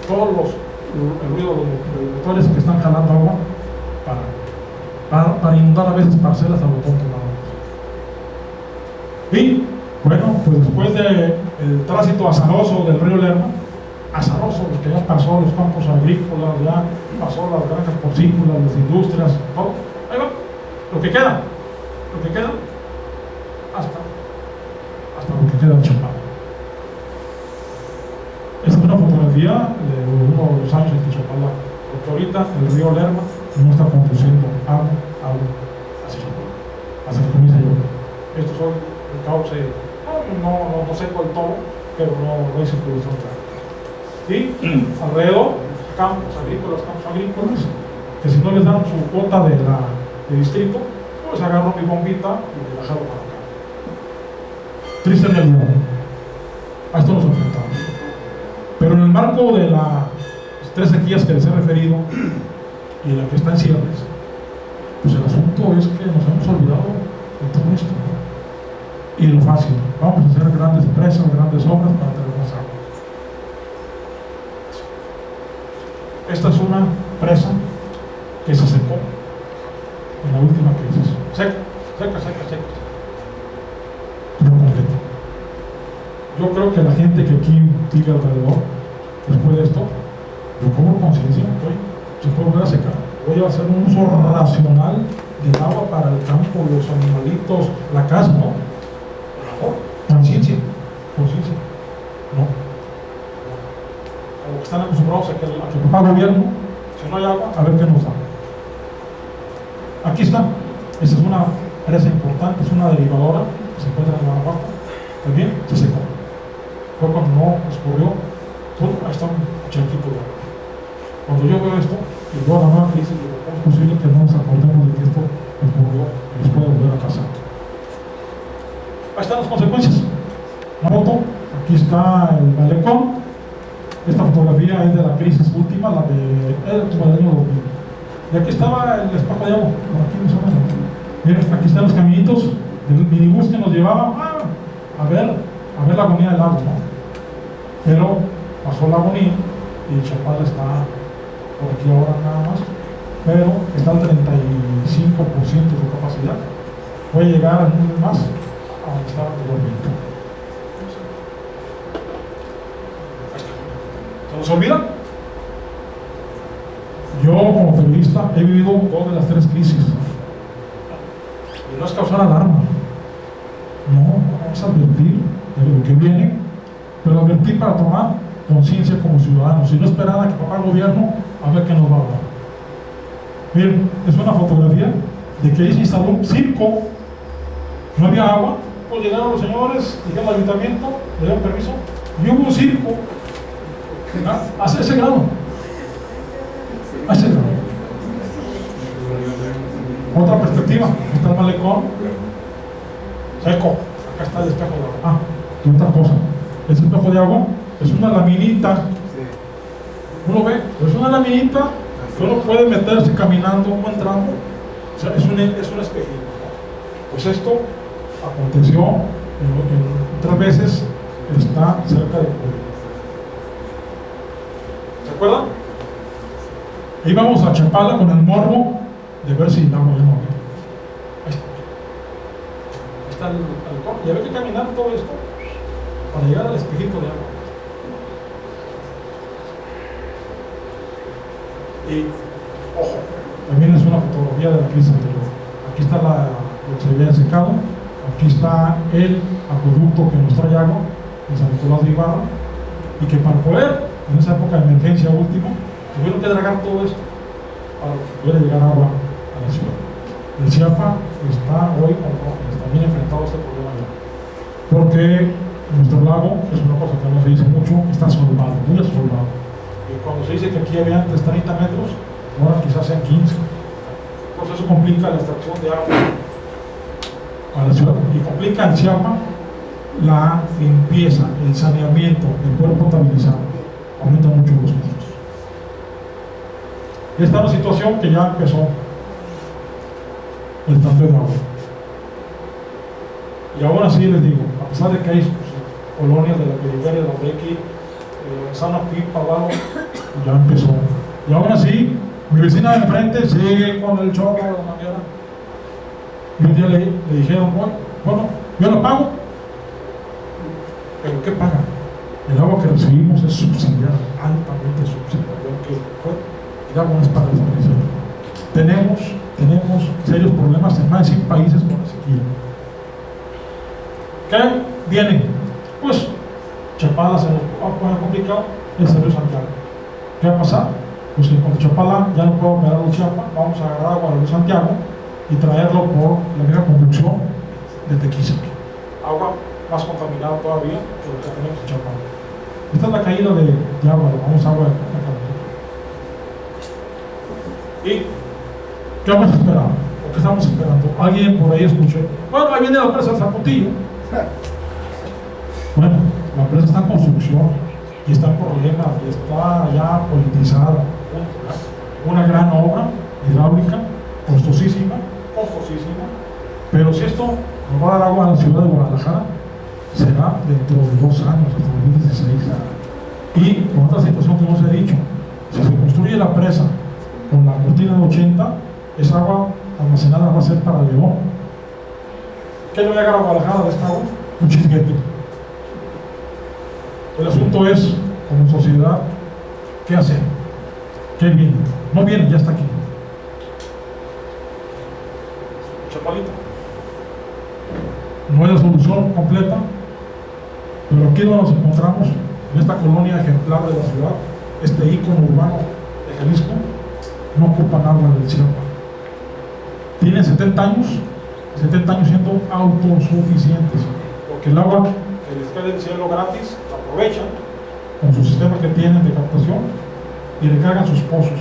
todos el ruido de los motores que están jalando agua para inundar a veces parcelas a lo tonto nada más. Y bueno, pues después del tránsito azaroso del río Lerma, azaroso, que ya pasó los campos agrícolas, ya pasó las granjas porcícolas, las industrias, todo, ahí va, lo que queda, hasta lo que queda en Chapala. Esta es una fotografía de uno de los años en Chapala, porque ahorita el río Lerma no está conduciendo agua hacia Chapala, hasta que comienza a llover. Estos son el cauce, no seco el todo, pero no hay circulación clara. Y alrededor, campos agrícolas, que si no les dan su cuota de distrito, pues agarro mi bombita y me la jalo para acá. Triste realidad. A esto nos enfrentamos. Pero en el marco de las 3 sequías que les he referido y la que está en cierres, pues el asunto es que nos hemos olvidado de todo esto, ¿no? Y lo fácil, vamos a hacer grandes presas, grandes obras para tener más agua. Esta es una presa que se secó en la última crisis. Seca. Por completo. Yo creo que la gente que aquí vive alrededor, después de esto, yo cobro conciencia, se puede volver a secar. Voy a hacer un uso racional del agua para el campo, los animalitos, la casa, ¿no? Conciencia. No. Como que están acostumbrados a que papá gobierno, si no hay agua, a ver qué nos da. Aquí está. Esta es una presa importante, es una derivadora que se encuentra en Guanajuato. También se secó. Fue cuando no escurrió, ahí está un charquito de agua. Cuando yo veo esto, y veo la nueva crisis, digo, ¿cómo es posible que no nos acordemos de que esto ocurrió y nos puede volver a pasar? Ahí están las consecuencias. Una foto, aquí está el malecón. Esta fotografía es de la crisis última, la del año 2000. Y aquí estaba el espejo de agua, por aquí más o menos. Miren, aquí están los caminitos del minibús que nos llevaba a ver la agonía del agua, ¿no? Pero pasó la agonía y Chapala está por aquí ahora nada más, pero está al 35% de su capacidad. Puede llegar a un más a donde estaba anteriormente. ¿Se nos olvida? Yo como periodista he vivido 2 de las 3 crisis. Y no es causar alarma. No, vamos a advertir de lo que viene, pero advertir para tomar conciencia como ciudadanos y no esperar a que papá el gobierno a ver qué nos va a dar. Miren, es una fotografía de que ahí se instaló un circo, no había agua, pues llegaron los señores, llegaron al ayuntamiento, le dieron permiso, y hubo un circo, hacia ese grado, a ese grado. Otra perspectiva, está el malecón, seco, acá está el espejo de agua. Y otra cosa, ese espejo de agua es una laminita, uno ve, es una laminita que uno puede meterse caminando o entrando, o sea, es un espejito. Pues esto aconteció en 3 veces, está cerca de Puebla. ¿Se acuerdan? Íbamos a Chapala con el morbo de ver si el agua ya no había. Ahí está el alcohol, y había que caminar todo esto para llegar al espejito de agua. Y, ojo, también es una fotografía de la crisis anterior. Aquí está lo que se había secado, aquí está el acueducto que nos trae agua en San Nicolás de Ibarra, y que para poder, en esa época de emergencia última, tuvieron que dragar todo esto para que pudiera llegar agua a la ciudad. El Chiapa está hoy también enfrentado a este problema ya, porque nuestro lago, es una cosa que no se dice mucho, está solvado, muy solvado. Y cuando se dice que aquí había antes 30 metros, ahora quizás sean 15. Entonces eso complica la extracción de agua a la ciudad y complica en Chiapa la limpieza, el saneamiento, el poder potabilizado. Aumenta mucho los costos. Y esta es una situación que ya empezó el tanteo de agua. Y ahora sí les digo, a pesar de que hay colonias de la periferia de la Bequi, Sana Pipa, Lalo, ya empezó. Y ahora sí, mi vecina de enfrente sigue con el chorro de la manguera. Y un día le dijeron, bueno, yo lo pago. ¿Pero qué paga? El agua que recibimos es subsidiada, altamente subsidiada. El agua no es para desaparecer. Tenemos serios problemas en más de 100 países con la sequía. ¿Qué vienen? Pues Chapala se nos pone complicado, el río Santiago. ¿Qué va a pasar? Pues que cuando Chapala ya no puede operar el Chiapa, vamos a agarrar agua del río Santiago y traerlo por la vieja conducción de Tequisquiapan. Agua más contaminada todavía que lo que tenemos en Chapala. Esta es la caída de agua, vamos a agua de la ¿Y qué vamos a esperar? ¿O qué estamos esperando? Alguien por ahí escuché, bueno, ahí viene la presa del Zapotillo. Bueno, la presa está en construcción y está en problemas y está ya politizada. Una gran obra hidráulica, costosísima, pero si esto nos va a dar agua a la ciudad de Guadalajara, será dentro de 2 años, hasta 2016. Y con otra situación que no se ha dicho, si se construye la presa con la cortina de 80, esa agua almacenada va a ser para León. ¿Qué le va a llegar a Guadalajara de esta agua? Un chisguete. El asunto es, como sociedad, ¿qué hacer? ¿Qué viene? No viene, ya está aquí. Chapalita. No es la solución completa, pero aquí donde nos encontramos, en esta colonia ejemplar de la ciudad, este ícono urbano de Jalisco, no ocupan agua del Chiapa. Tienen 70 años siendo autosuficientes, porque el agua que les cae del cielo gratis, la aprovechan con su sistema que tienen de captación y recargan sus pozos.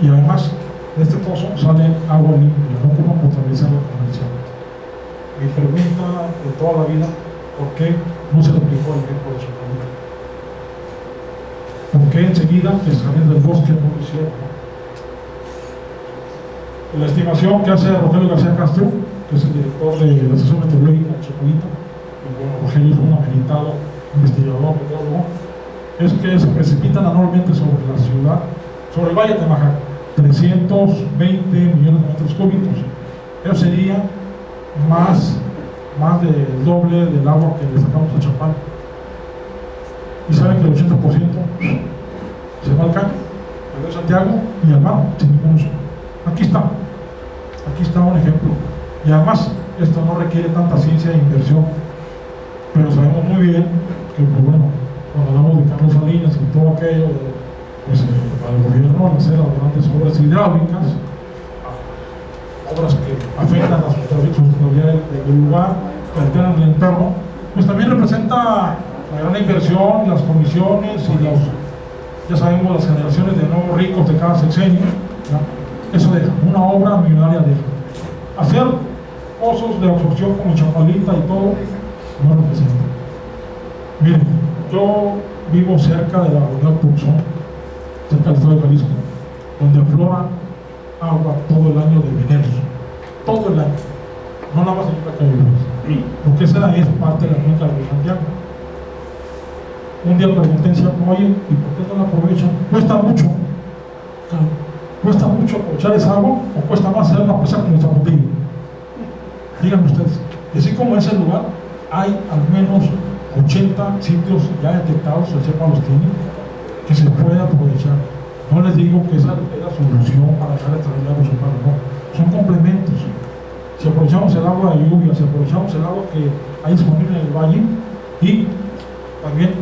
Y además, de este pozo sale agua limpia, no ocupan potabilizarla comercialmente. Mi pregunta de toda la vida, ¿por qué no se replicó el ejemplo de Chapala? ¿Por qué enseguida que salen del bosque no lo hicieron? La estimación que hace Rogelio García Castro, que es el director de la Estación Meteorológica de Chapalita, y bueno, Rogelio es un ameritado investigador, meteorólogo, es que se precipitan anualmente sobre la ciudad, sobre el Valle de Temajac, 320 millones de metros cúbicos. Eso sería más del doble del agua que le sacamos a Chapala. Y saben que el 80% se va al caño. de Santiago y al mar sin ningún uso. Aquí está un ejemplo. Y además, esto no requiere tanta ciencia e inversión, pero sabemos muy bien que, pues bueno, cuando hablamos de Carlos Salinas y todo aquello, pues para el gobierno al hacer las grandes obras hidráulicas, obras que afectan a la sustentabilidad del lugar, que alteran el entorno, pues también representa la gran inversión, las comisiones y los, ya sabemos, las generaciones de nuevos ricos de cada sexenio, ¿no? Eso deja, una obra millonaria deja. Hacer pozos de absorción como Chapalita y todo, no representa. Miren, yo vivo cerca de la unidad Tucson, cerca del estado de Jalisco, donde aflora agua todo el año de Veneros, todo el año, no nada más en la calle, porque esa es parte de la cuenca de Santiago. Un día pregunté, oye, ¿y por qué no la aprovechan? Cuesta mucho aprovechar esa agua, o cuesta más hacer una presa como Zapotillo. Díganme ustedes, y así como en ese lugar hay al menos 80 sitios ya detectados, el CEPA los tiene, que se puede aprovechar. No les digo que esa es la solución para dejar de traer agua sulfada, no, son complementos. Si aprovechamos el agua de lluvia, si aprovechamos el agua que hay disponible en el valle y también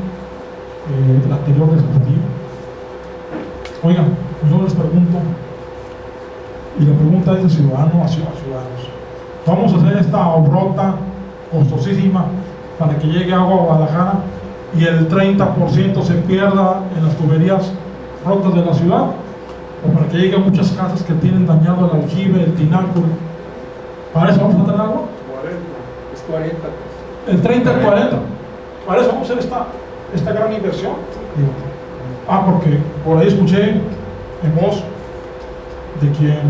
el anterior de Zapotillo. Oigan, yo les pregunto, y la pregunta es de ciudadano a ciudadanos: ¿vamos a hacer esta obrota costosísima para que llegue agua a Guadalajara y el 30% se pierda en las tuberías rotas de la ciudad? ¿O para que lleguen muchas casas que tienen dañado el aljibe, el tináculo? ¿Para eso vamos a tener agua? 40. El 30-40. ¿Para eso vamos a hacer esta gran inversión? Porque por ahí escuché en voz de quien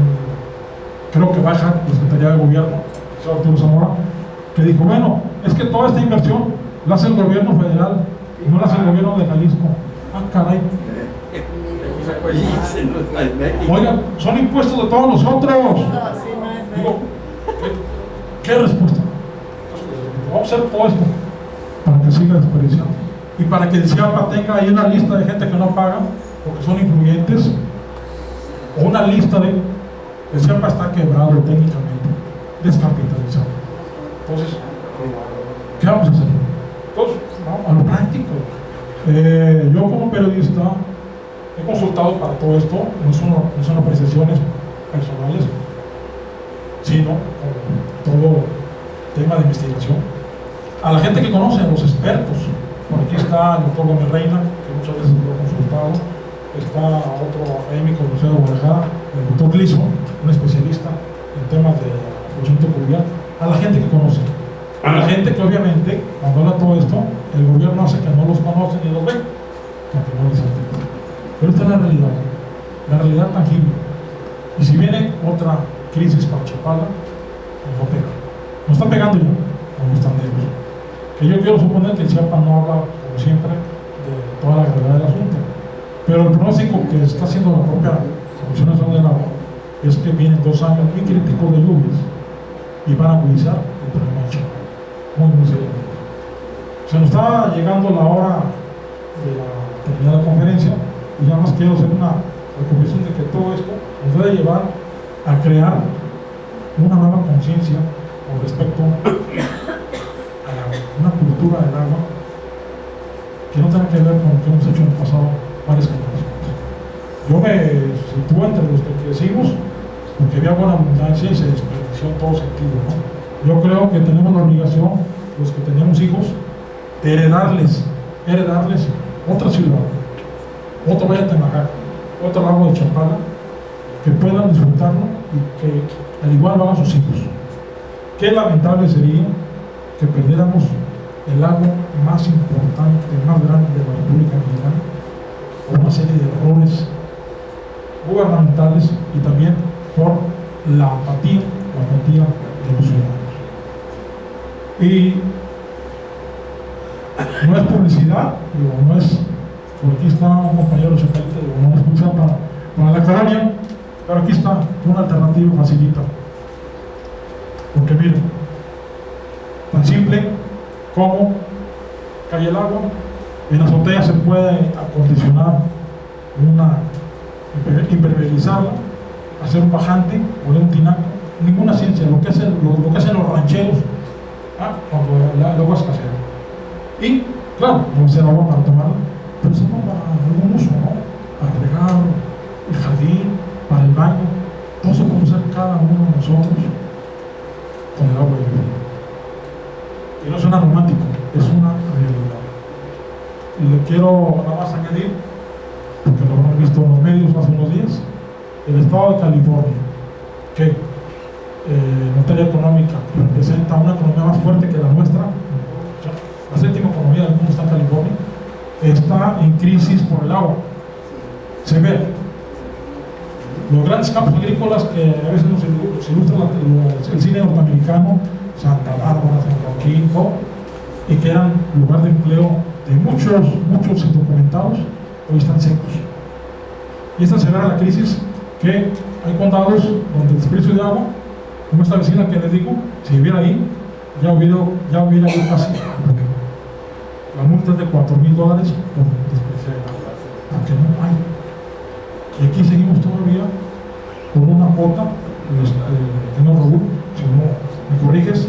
creo que baja la Secretaría de Gobierno, el señor Arturo Zamora, que dijo, bueno, es que toda esta inversión la hace el gobierno federal y no la hace el gobierno de Jalisco. Caray. Oigan, son impuestos de todos nosotros. Digo, ¿qué respuesta? Vamos a hacer todo esto para que siga desperdiciando y para que el CIAPA tenga ahí una lista de gente que no paga porque son influyentes, o una lista de el CIAPA está quebrado técnicamente, descapitalizado. Entonces, ¿qué vamos a hacer? Entonces, a lo práctico. Yo como periodista he consultado para todo esto, no son apreciaciones personales, sino todo tema de investigación, a la gente que conoce, a los expertos. Por aquí está el doctor Gómez Reina, que muchas veces lo he consultado, está otro académico del Museo de Guadalajara, el doctor Gliso, un especialista en temas de aprovechamiento pluvial, a la gente que conoce, a la gente que obviamente, cuando habla todo esto, el gobierno hace que no los conoce ni los ve, porque no les afecta. Pero esta es la realidad tangible. Y si viene otra crisis para Chapala, nos va a pegar. Nos está pegando ya, como están ellos. Que yo quiero suponer que el CIAPA no habla, como siempre, de toda la gravedad del asunto. Pero el pronóstico que está haciendo la propia Comisión Nacional del Agua es que vienen 2 años muy críticos de lluvias y van a agudizar el problema de Chapala. Muy seriamente. Se nos está llegando la hora de la terminada conferencia y nada más quiero hacer una recomendación de que todo esto nos debe llevar a crear una nueva conciencia con respecto a una cultura del agua que no tenga que ver con lo que hemos hecho en el pasado varias generaciones. Yo me sitúo entre los que crecimos porque había buena abundancia y se desperdició en todo sentido, ¿no? Yo creo que tenemos la obligación, los que tenemos hijos, de heredarles otra ciudad, otro Valle de Temajac, otro lago de Chapala, que puedan disfrutarlo y que al igual lo hagan sus hijos. Qué lamentable sería que perdiéramos el lago más importante, más grande de la República Mexicana, por una serie de errores gubernamentales y también por la apatía de los ciudadanos. Y no es publicidad, no es, por aquí está un compañero Chapalita, no es publicidad para la colonia, pero aquí está una alternativa facilita. Porque miren, tan simple como cae el agua, en la azotea se puede acondicionar una impermeabilizarla, hacer un bajante o un tinaco, ninguna ciencia, lo que hacen los rancheros cuando el agua es casera. Y claro, no es el agua para tomarla, pero es agua para algún uso, ¿no? Para regar el jardín, para el baño, todo eso como ser cada uno de nosotros con el agua de lluvia. Y no suena romántico, es una realidad. Y le quiero nada más añadir, porque lo hemos visto en los medios hace unos días, el estado de California, que en materia económica representa una economía más fuerte que la nuestra, la séptima economía del mundo está en California, está en crisis por el agua. Se ve los grandes campos agrícolas que a veces nos ilustra el cine norteamericano, Santa Bárbara, San Joaquín, y que eran lugar de empleo de muchos indocumentados, hoy están secos. Y esta severa la crisis que hay condados donde el desperdicio de agua, como esta vecina que les digo, si viviera ahí, ya hubiera ido casi, porque la multa es de $4,000 por desperdiciar el agua, porque no hay. Y aquí seguimos todavía con una cuota, que no Raúl, si no me corriges,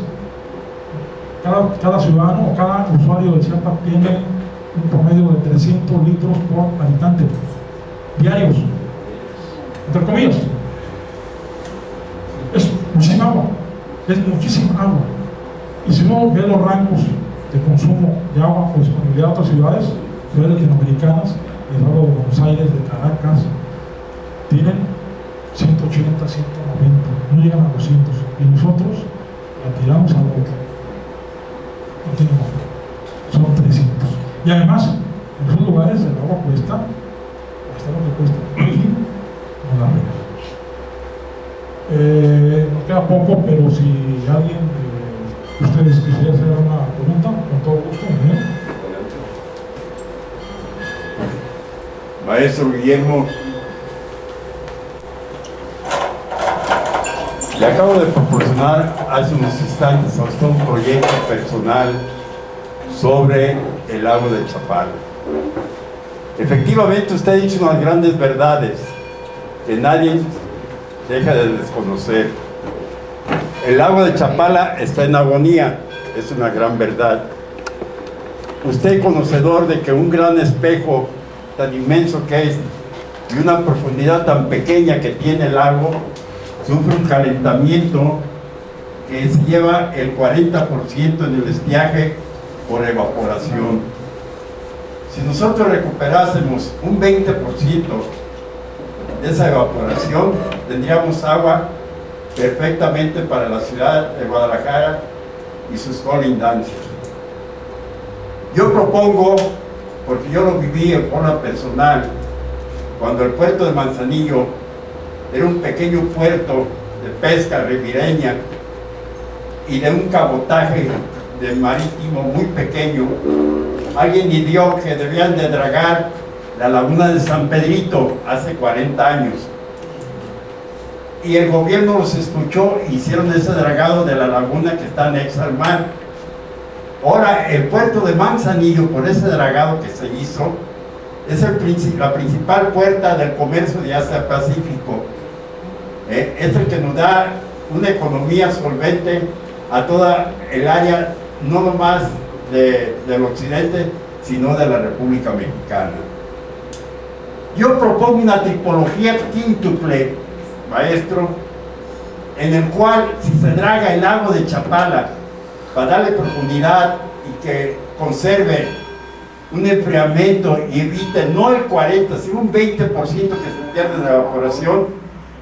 cada ciudadano o cada usuario de Chiapa tiene un promedio de 300 litros por habitante diarios, entre comillas. Es muchísima agua, y si uno ve los rangos de consumo de agua o disponibilidad de otras ciudades latinoamericanas, el lado de Buenos Aires, de Caracas, tienen 180, 190, no llegan a 200, y nosotros la tiramos a boca. No tenemos, son 300. Y además, en esos lugares el agua cuesta hasta lo que cuesta, y no la regla. Nos queda poco, pero si alguien de ustedes quisiera hacer una pregunta, con todo gusto. Maestro Guillermo, le acabo de proporcionar hace unos instantes a usted un proyecto personal sobre el lago de Chapala. Efectivamente, usted ha dicho unas grandes verdades que nadie deja de desconocer. El lago de Chapala está en agonía, es una gran verdad. Usted, conocedor de que un gran espejo tan inmenso que es y una profundidad tan pequeña que tiene el lago, sufre un calentamiento que se lleva el 40% en el estiaje por evaporación. Si nosotros recuperásemos un 20% de esa evaporación, tendríamos agua perfectamente para la ciudad de Guadalajara y sus colindancias. Yo propongo, porque yo lo viví en forma personal, cuando el puerto de Manzanillo era un pequeño puerto de pesca ribereña y de un cabotaje de marítimo muy pequeño, alguien ideó que debían de dragar la laguna de San Pedrito hace 40 años. Y el gobierno los escuchó e hicieron ese dragado de la laguna que está anexa al mar. Ahora el puerto de Manzanillo, por ese dragado que se hizo, es la principal puerta del comercio de Asia-Pacífico. Es el que nos da una economía solvente a toda el área, no nomás del occidente, sino de la República Mexicana. Yo propongo una tipología quíntuple, maestro, en el cual, si se draga el lago de Chapala para darle profundidad y que conserve un enfriamiento y evite no el 40, sino un 20% que se pierde de evaporación,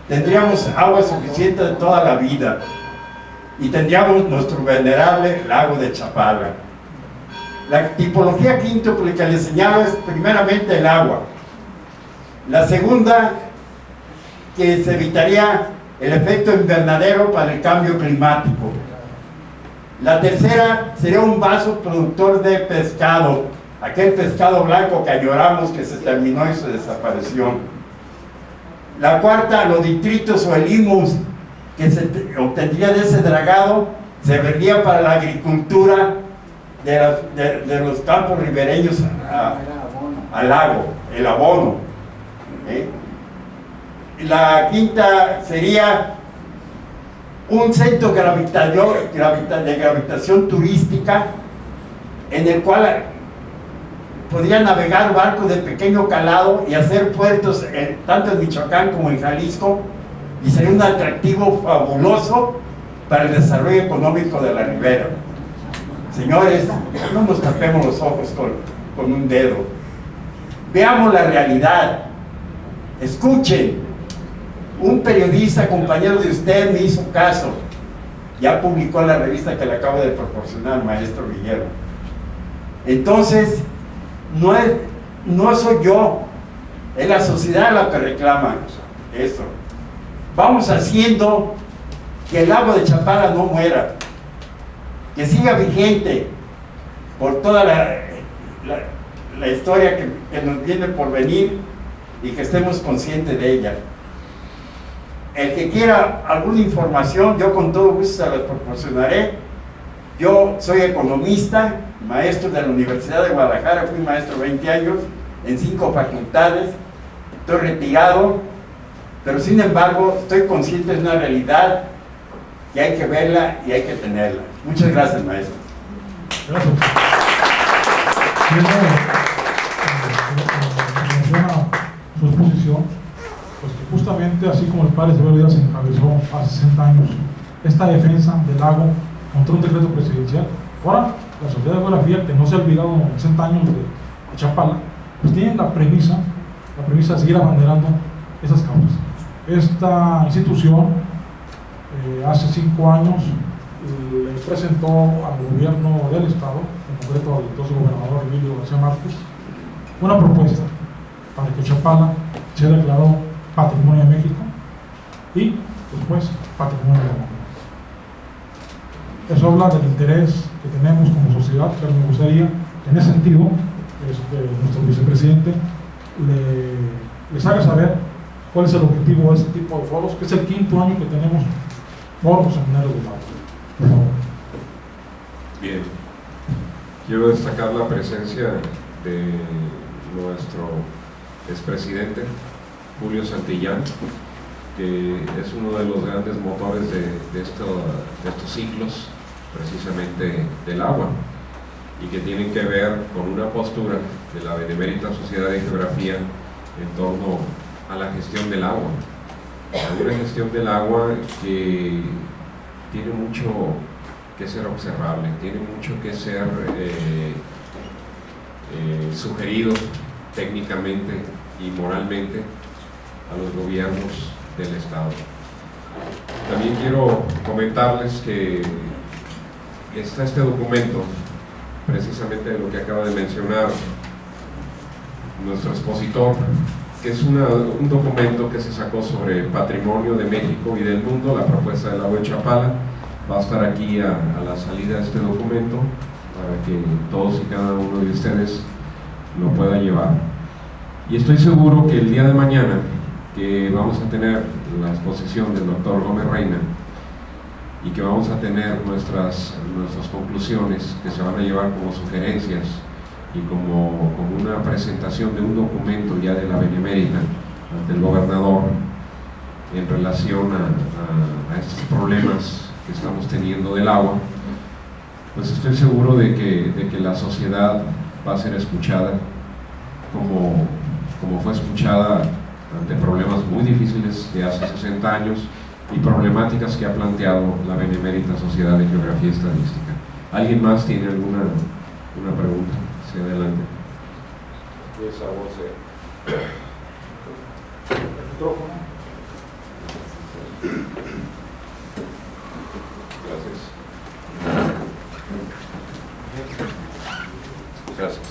tendríamos agua suficiente de toda la vida y tendríamos nuestro venerable lago de Chapala. La tipología quíntuple que les señalo es primeramente el agua. La segunda, que se evitaría el efecto invernadero para el cambio climático. La tercera sería un vaso productor de pescado, aquel pescado blanco que añoramos que se terminó y se desapareció. La cuarta, los detritos o el humus que se obtendría de ese dragado, se serviría para la agricultura de los campos ribereños al lago, el abono. La quinta sería un centro de gravitación turística en el cual podría navegar barcos de pequeño calado y hacer puertos tanto en Michoacán como en Jalisco, y sería un atractivo fabuloso para el desarrollo económico de la ribera. Señores, no nos tapemos los ojos con un dedo. Veamos la realidad. Escuchen. Un periodista, compañero de usted, me hizo caso. Ya publicó en la revista que le acabo de proporcionar, maestro Guillermo. Entonces, no soy yo, es la sociedad la que reclama eso. Vamos haciendo que el lago de Chapala no muera, que siga vigente por toda la historia que nos viene por venir, y que estemos conscientes de ella. El que quiera alguna información, yo con todo gusto se la proporcionaré. Yo soy economista, maestro de la Universidad de Guadalajara, fui maestro 20 años en 5 facultades, estoy retirado, pero sin embargo estoy consciente de una realidad que hay que verla y hay que tenerla. Muchas gracias, maestro. Gracias. Su exposición, pues que justamente así como el padre Severo Díaz encabezó hace 60 años esta defensa del lago contra un decreto presidencial, ahora la Sociedad de Geografía, que no se ha olvidado en 60 años de Chapala, pues tienen la premisa de seguir abanderando esas causas. Esta institución hace 5 años le presentó al gobierno del estado, en concreto al entonces gobernador Emilio García Márquez, una propuesta para que Chapala sea declarado Patrimonio de México y después Patrimonio de la Humanidad. Eso habla del interés que tenemos como sociedad, pero me gustaría, en ese sentido, nuestro vicepresidente les haga saber cuál es el objetivo de este tipo de foros, que es el 5º año que tenemos foros seminarios del lago. Por favor. Bien, quiero destacar la presencia de nuestro expresidente Julio Santillán, que es uno de los grandes motores de estos ciclos, precisamente del agua, y que tienen que ver con una postura de la Benemérita Sociedad de Geografía en torno a la gestión del agua. Una gestión del agua que tiene mucho que ser observable, tiene mucho que ser sugerido técnicamente y moralmente a los gobiernos del Estado. También quiero comentarles que está este documento, precisamente de lo que acaba de mencionar nuestro expositor, que es un documento que se sacó sobre patrimonio de México y del mundo, la propuesta del lago de Chapala. Va a estar aquí a la salida de este documento para que todos y cada uno de ustedes lo pueda llevar. Y estoy seguro que el día de mañana, que vamos a tener la exposición del doctor Gómez Reina y que vamos a tener nuestras conclusiones que se van a llevar como sugerencias y como una presentación de un documento ya de la Benemérita ante el gobernador en relación a estos problemas que estamos teniendo del agua, pues estoy seguro de que la sociedad va a ser escuchada como fue escuchada ante problemas muy difíciles de hace 60 años y problemáticas que ha planteado la Benemérita Sociedad de Geografía y Estadística. ¿Alguien más tiene alguna pregunta? Sí, adelante. Esa voz, El micrófono. Gracias.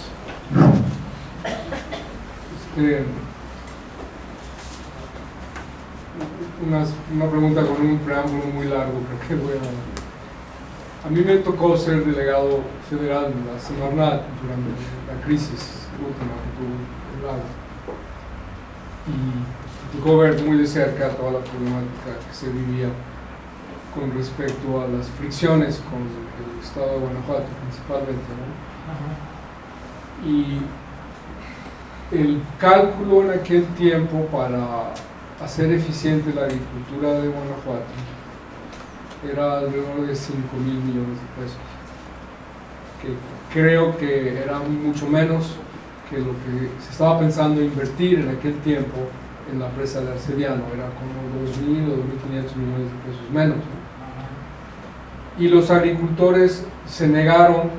Una pregunta con un preámbulo muy largo, creo que a mí me tocó ser delegado federal de la Semarnat durante la crisis última que tuvo el lago, y tocó ver muy de cerca toda la problemática que se vivía con respecto a las fricciones con el estado de Guanajuato principalmente, ¿no? Y el cálculo en aquel tiempo para hacer eficiente la agricultura de Guanajuato era alrededor de 5,000 millones de pesos, que creo que era mucho menos que lo que se estaba pensando invertir en aquel tiempo en la presa de Arcediano, era como 2,000 o 2,500 millones de pesos menos, ¿no? Y los agricultores se negaron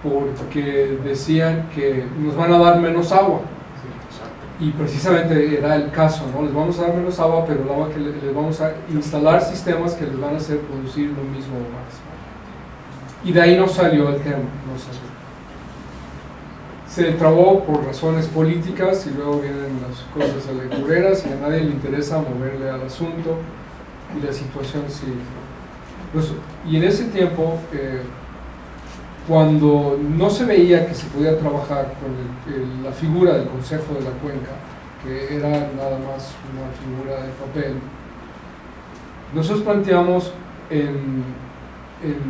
porque decían que nos van a dar menos agua, y precisamente era el caso, ¿no? Les vamos a dar menos agua, pero el agua que les vamos a instalar sistemas que les van a hacer producir lo mismo o más. Y de ahí no salió el tema, no salió. Se trabó por razones políticas y luego vienen las cosas electoreras y a nadie le interesa moverle al asunto y la situación sigue. Pues, y en ese tiempo, cuando no se veía que se podía trabajar con la figura del Consejo de la Cuenca, que era nada más una figura de papel, nosotros planteamos en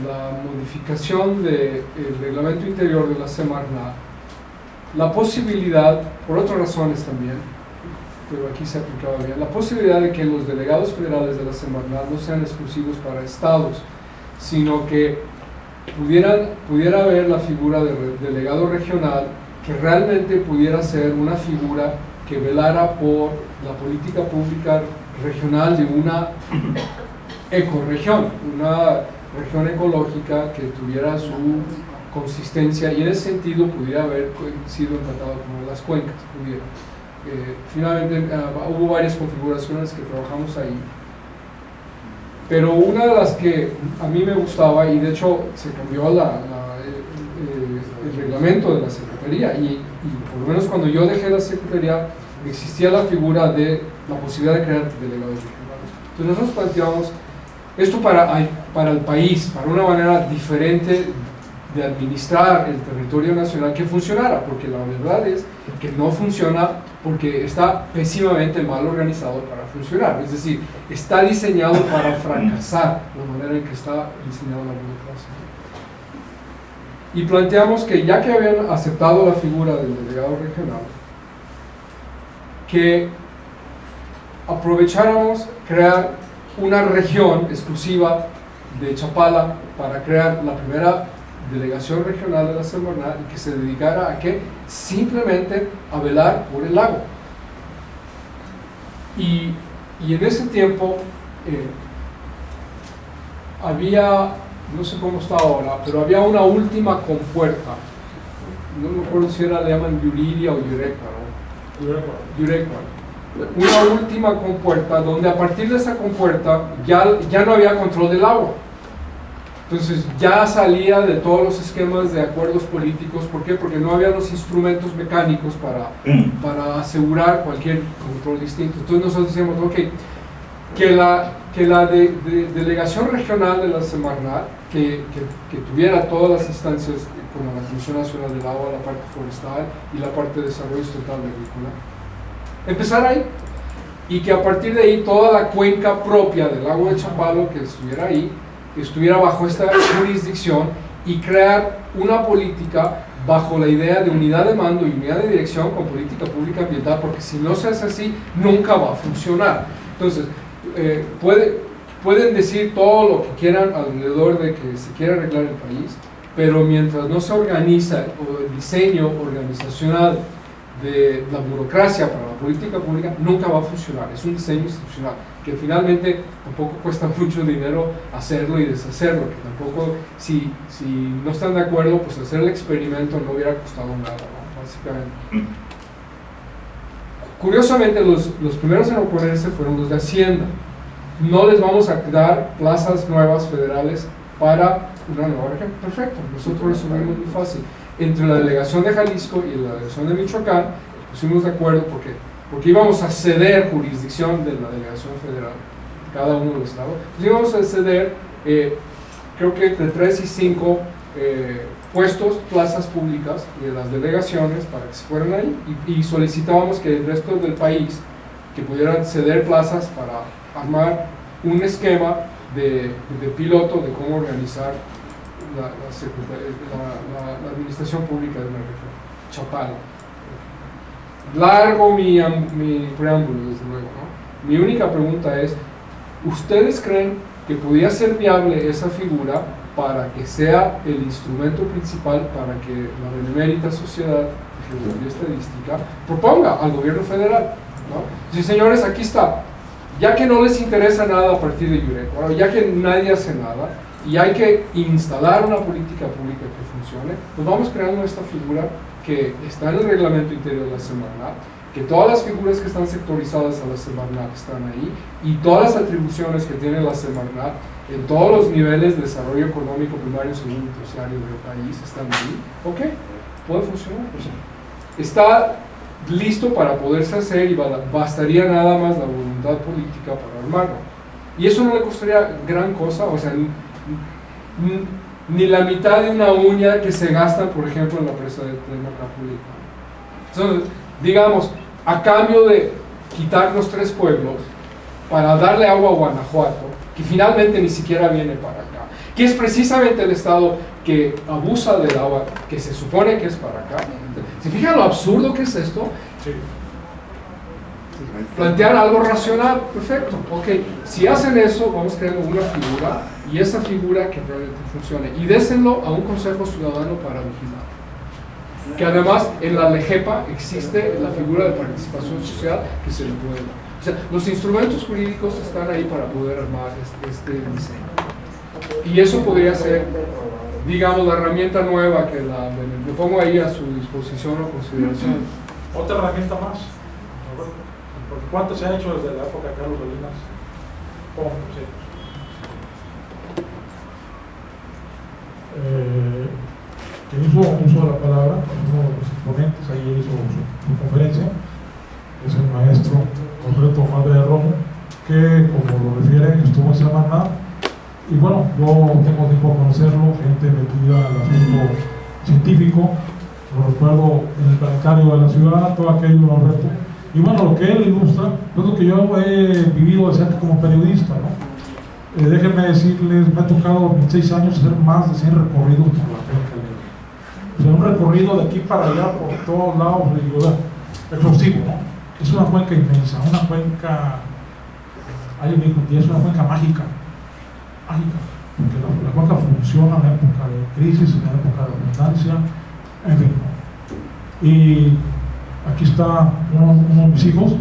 la modificación del reglamento interior de la Semarnat la posibilidad, por otras razones también, pero aquí se aplicaba bien, la posibilidad de que los delegados federales de la Semarnat no sean exclusivos para estados, sino que pudiera haber la figura de delegado regional que realmente pudiera ser una figura que velara por la política pública regional de una ecorregión, una región ecológica que tuviera su consistencia y en ese sentido pudiera haber sido empatado con las cuencas. Finalmente hubo varias configuraciones que trabajamos ahí, pero una de las que a mí me gustaba, y de hecho se cambió el reglamento de la Secretaría, y por lo menos cuando yo dejé la Secretaría existía la figura de la posibilidad de crear delegados regionales. Entonces nosotros planteamos esto para el país, para una manera diferente de administrar el territorio nacional que funcionara, porque la verdad es que no funciona porque está pésimamente mal organizado para funcionar, es decir, está diseñado para fracasar la manera en que está diseñada la burocracia. Y planteamos que ya que habían aceptado la figura del delegado regional, que aprovecháramos crear una región exclusiva de Chapala para crear la primera delegación regional de la Semarnat y que se dedicara a ¿qué? Simplemente a velar por el lago. Y en ese tiempo había, no sé cómo está ahora, pero había una última compuerta, no me acuerdo si le llaman Yuriria o Yurecua, ¿no? Yurecua. Una última compuerta donde a partir de esa compuerta ya no había control del agua. Entonces ya salía de todos los esquemas de acuerdos políticos. ¿Por qué? Porque no había los instrumentos mecánicos para asegurar cualquier control distinto. Entonces nosotros decíamos, ok, que la delegación regional de la Semarnat, que tuviera todas las instancias como la Comisión Nacional del Agua, la parte forestal y la parte de desarrollo estatal agrícola, empezar ahí, y que a partir de ahí toda la cuenca propia del lago de Chapala que estuviera ahí, estuviera bajo esta jurisdicción, y crear una política bajo la idea de unidad de mando y unidad de dirección con política pública ambiental, porque si no se hace así, nunca va a funcionar. Entonces, pueden decir todo lo que quieran alrededor de que se quiere arreglar el país, pero mientras no se organiza el diseño organizacional de la burocracia para la política pública, nunca va a funcionar. Es un diseño institucional que finalmente tampoco cuesta mucho dinero hacerlo y deshacerlo, que tampoco, si no están de acuerdo, pues hacer el experimento no hubiera costado nada, ¿no? Básicamente. Curiosamente, los primeros en oponerse fueron los de Hacienda. No les vamos a dar plazas nuevas federales para una nueva región. Perfecto, nosotros resolvimos muy fácil. Entre la delegación de Jalisco y la delegación de Michoacán pusimos de acuerdo porque íbamos a ceder jurisdicción de la delegación federal, cada uno de los estados. Pues íbamos a ceder, creo que entre 3 y 5 puestos, plazas públicas de las delegaciones para que se fueran ahí, y solicitábamos que el resto del país que pudieran ceder plazas para armar un esquema de piloto de cómo organizar la administración pública de una región. Chapala. Largo mi preámbulo, desde luego, ¿no? Mi única pregunta es, ¿ustedes creen que podría ser viable esa figura para que sea el instrumento principal para que la Benemérita Sociedad de Geografía Estadística proponga al gobierno federal, ¿no? Sí, señores, aquí está. Ya que no les interesa nada a partir de Yureco, ya que nadie hace nada y hay que instalar una política pública que funcione, pues vamos creando esta figura que está en el reglamento interior de la Semarnat, que todas las figuras que están sectorizadas a la Semarnat están ahí y todas las atribuciones que tiene la Semarnat en todos los niveles de desarrollo económico primario, segundo y terciario del país están ahí. Ok, puede funcionar. Está listo para poderse hacer y bastaría nada más la voluntad política para armarlo. Y eso no le costaría gran cosa, o sea, ni la mitad de una uña que se gasta, por ejemplo, en la presa de Macapulco. Entonces, digamos, a cambio de quitar los 3 pueblos para darle agua a Guanajuato, que finalmente ni siquiera viene para acá, que es precisamente el estado que abusa del agua que se supone que es para acá. ¿Se fijan lo absurdo que es esto? Sí. Plantear algo racional, perfecto, ok, si hacen eso, vamos creando una figura, y esa figura que realmente funcione, y désenlo a un consejo ciudadano para vigilar, que además en la LEGEPA existe la figura de participación social que se le puede dar. O sea, los instrumentos jurídicos están ahí para poder armar este diseño, y eso podría ser, digamos, la herramienta nueva que le pongo ahí a su disposición o consideración. Otra herramienta más. Porque ¿cuánto se ha hecho desde la época de Carlos Salinas? ¿Cómo? Sí. Quien hizo uso de la palabra, uno de los exponentes, ahí hizo su conferencia, es el maestro Alberto Madre Romo, que, como lo refieren, estuvo en Semarnat. Y bueno, yo tengo tiempo de conocerlo, gente metida en el asunto científico, lo recuerdo en el planetario de la ciudad, todo aquello lo reto. Y bueno, lo que él ilustra es lo que yo he vivido de cerca como periodista, ¿no? Déjenme decirles, me ha tocado 26 años hacer más de 100 recorridos por la cuenca del Lerma. O sea, un recorrido de aquí para allá, por todos lados, exhaustivo, ¿no? Es una cuenca inmensa, una cuenca, alguien me dijo que es una cuenca mágica, porque la cuenca funciona en la época de crisis, en la época de abundancia, en fin, ¿no? Y aquí está uno de mis hijos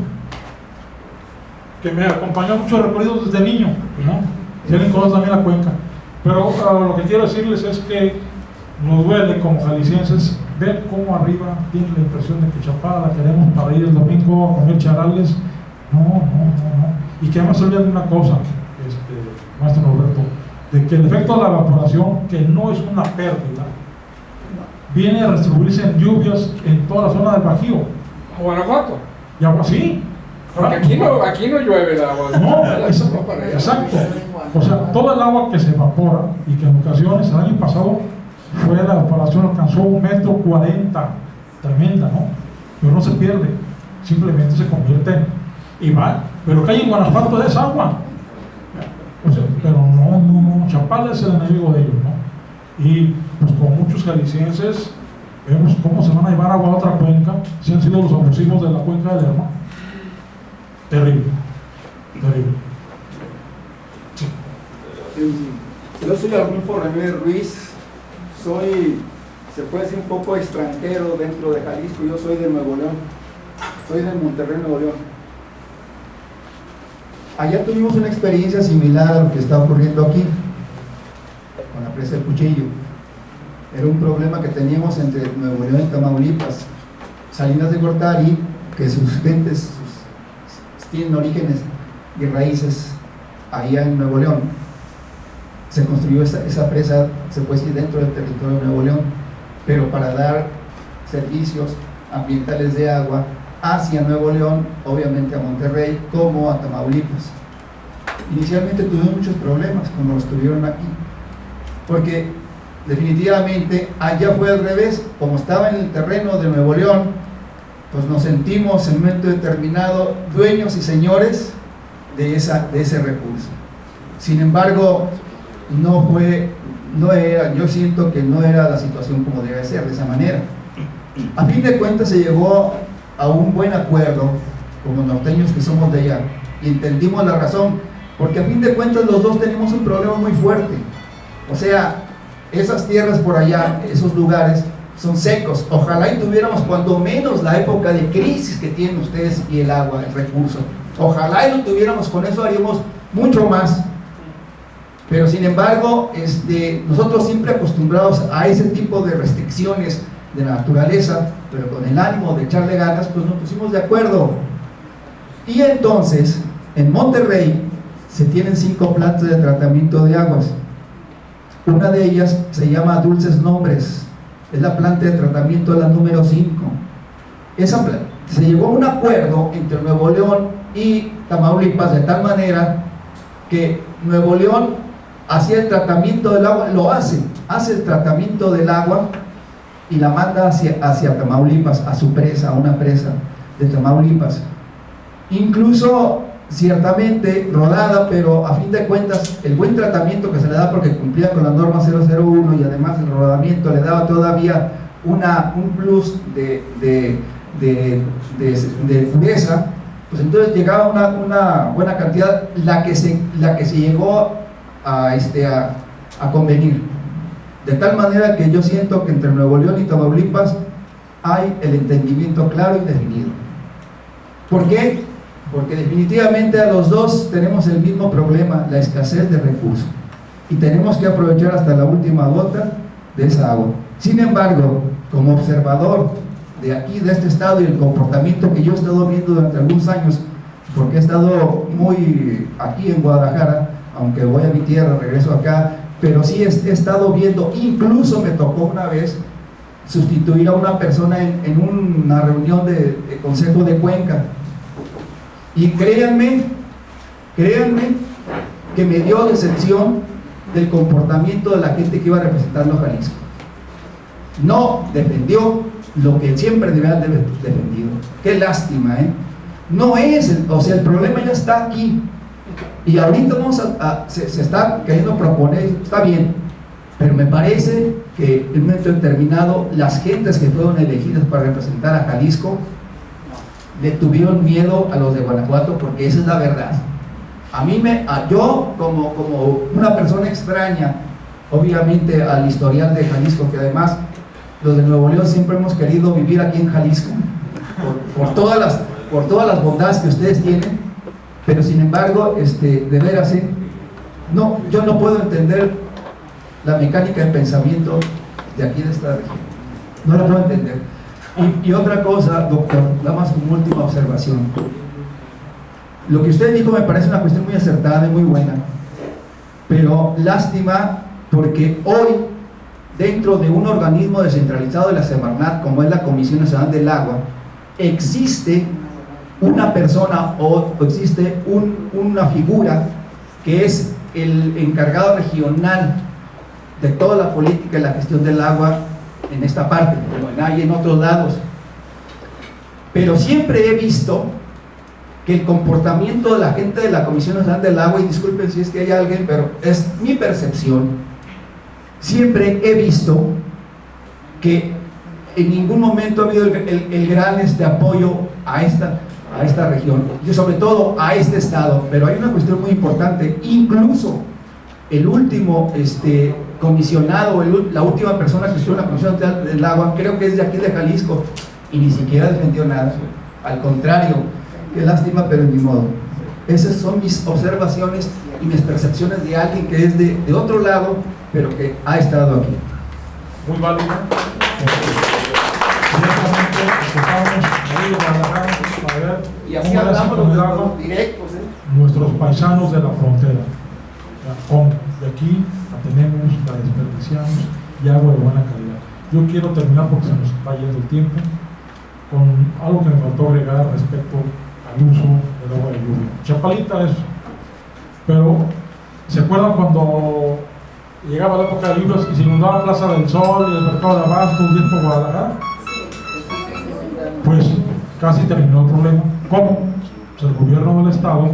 que me acompañó muchos recorridos desde niño, ¿no? Y alguien conoce también la cuenca. Pero lo que quiero decirles es que nos duele como jaliscienses ver cómo arriba tienen la impresión de que Chapala la queremos para ir el domingo a comer charales. No. Y que además se olvida de una cosa, maestro Norberto, de que el efecto de la evaporación, que no es una pérdida, viene a distribuirse en lluvias en toda la zona del Bajío. ¿A Guanajuato? Y agua así. Porque aquí no llueve el agua. No, exacto. O sea, todo el agua que se evapora y que en ocasiones el año pasado fue la evaporación alcanzó 1,40 m, tremenda, ¿no? Pero no se pierde, simplemente se convierte en igual. Pero que hay en Guanajuato es agua. O sea, pero no, Chapala es el enemigo de ellos, ¿no? Y pues con muchos jaliscienses vemos cómo se van a llevar agua a otra cuenca, si han sido los abusivos de la cuenca del Lerma. Terrible. Sí. Yo soy Arnulfo René Ruiz, se puede decir un poco extranjero dentro de Jalisco. Yo soy de Nuevo León, soy de Monterrey, Nuevo León. Allá tuvimos una experiencia similar a lo que está ocurriendo aquí con la presa del Cuchillo. Era un problema que teníamos entre Nuevo León y Tamaulipas. Salinas de Gortari, que sus gentes tienen orígenes y raíces allá en Nuevo León. Se construyó esa presa, se puede decir, dentro del territorio de Nuevo León, pero para dar servicios ambientales de agua hacia Nuevo León, obviamente a Monterrey, como a Tamaulipas. Inicialmente tuvimos muchos problemas, como los tuvieron aquí, porque definitivamente allá fue al revés. Como estaba en el terreno de Nuevo León, pues nos sentimos en un momento determinado dueños y señores de ese recurso. Sin embargo, yo siento que no era la situación como debe ser, de esa manera. A fin de cuentas se llegó a un buen acuerdo, como norteños que somos de allá, y entendimos la razón, porque a fin de cuentas los dos tenemos un problema muy fuerte. O sea, esas tierras por allá, esos lugares son secos. Ojalá y tuviéramos cuando menos la época de crisis que tienen ustedes y el agua, el recurso. Ojalá y lo tuviéramos, con eso haríamos mucho más. Pero sin embargo, nosotros siempre acostumbrados a ese tipo de restricciones de la naturaleza, pero con el ánimo de echarle ganas, pues nos pusimos de acuerdo. Y entonces, en Monterrey se tienen 5 plantas de tratamiento de aguas. Una de ellas se llama Dulces Nombres, es la planta de tratamiento, la número 5. Se llegó a un acuerdo entre Nuevo León y Tamaulipas, de tal manera que Nuevo León hacía el tratamiento del agua, hace el tratamiento del agua y la manda hacia Tamaulipas, a su presa, a una presa de Tamaulipas. Incluso ciertamente rodada, pero a fin de cuentas el buen tratamiento que se le da, porque cumplía con la norma 001 y además el rodamiento le daba todavía un plus de pureza, pues entonces llegaba una buena cantidad, la que se llegó a convenir, de tal manera que yo siento que entre Nuevo León y Tamaulipas hay el entendimiento claro y definido. ¿Por qué? Porque definitivamente a los dos tenemos el mismo problema, la escasez de recursos, y tenemos que aprovechar hasta la última gota de esa agua. Sin embargo, como observador de aquí, de este estado, y el comportamiento que yo he estado viendo durante algunos años, porque he estado muy aquí en Guadalajara, aunque voy a mi tierra, regreso acá, pero sí he estado viendo, incluso me tocó una vez sustituir a una persona en una reunión de Consejo de Cuenca, y créanme que me dio decepción del comportamiento de la gente que iba representando a Jalisco. No defendió lo que siempre debe haber defendido. Qué lástima, ¿eh? No es, el problema ya está aquí, y ahorita se está queriendo proponer, está bien, pero me parece que en un momento determinado las gentes que fueron elegidas para representar a Jalisco le tuvieron miedo a los de Guanajuato, porque esa es la verdad. Yo como una persona extraña, obviamente, al historial de Jalisco, que además los de Nuevo León siempre hemos querido vivir aquí en Jalisco, por todas las bondades que ustedes tienen, pero sin embargo, de veras, yo no puedo entender la mecánica de pensamiento de aquí de esta región, no la puedo entender. Y otra cosa, doctor, nada más como última observación. Lo que usted dijo me parece una cuestión muy acertada y muy buena, pero lástima porque hoy, dentro de un organismo descentralizado de la Semarnat, como es la Comisión Nacional del Agua, existe una persona o existe una figura que es el encargado regional de toda la política y la gestión del agua en esta parte, como hay en otros lados. Pero siempre he visto que el comportamiento de la gente de la Comisión Nacional del Agua, y disculpen si es que hay alguien, pero es mi percepción, siempre he visto que en ningún momento ha habido el gran apoyo a esta región, y sobre todo a este estado. Pero hay una cuestión muy importante, incluso el último comisionado, la última persona que estuvo en la Comisión del Agua, creo que es de aquí de Jalisco, y ni siquiera defendió nada, al contrario. Qué lástima, pero ni modo. Esas son mis observaciones y mis percepciones de alguien que es de otro lado, pero que ha estado aquí. Muy válido. Ciertamente estamos ahí en Guadalajara para ver Y así cómo hablamos con el los agua directos, nuestros paisanos de la frontera. De aquí la tenemos, la desperdiciamos, y agua de buena calidad. Yo quiero terminar, porque se nos está yendo el tiempo, con algo que me faltó agregar respecto al uso del agua de lluvia. Chapalita es, pero ¿se acuerdan cuando llegaba la época de lluvias y se inundaba Plaza del Sol y el mercado de Abastos, bien por Guadalajara? Pues casi terminó el problema. ¿Cómo? Pues el gobierno del estado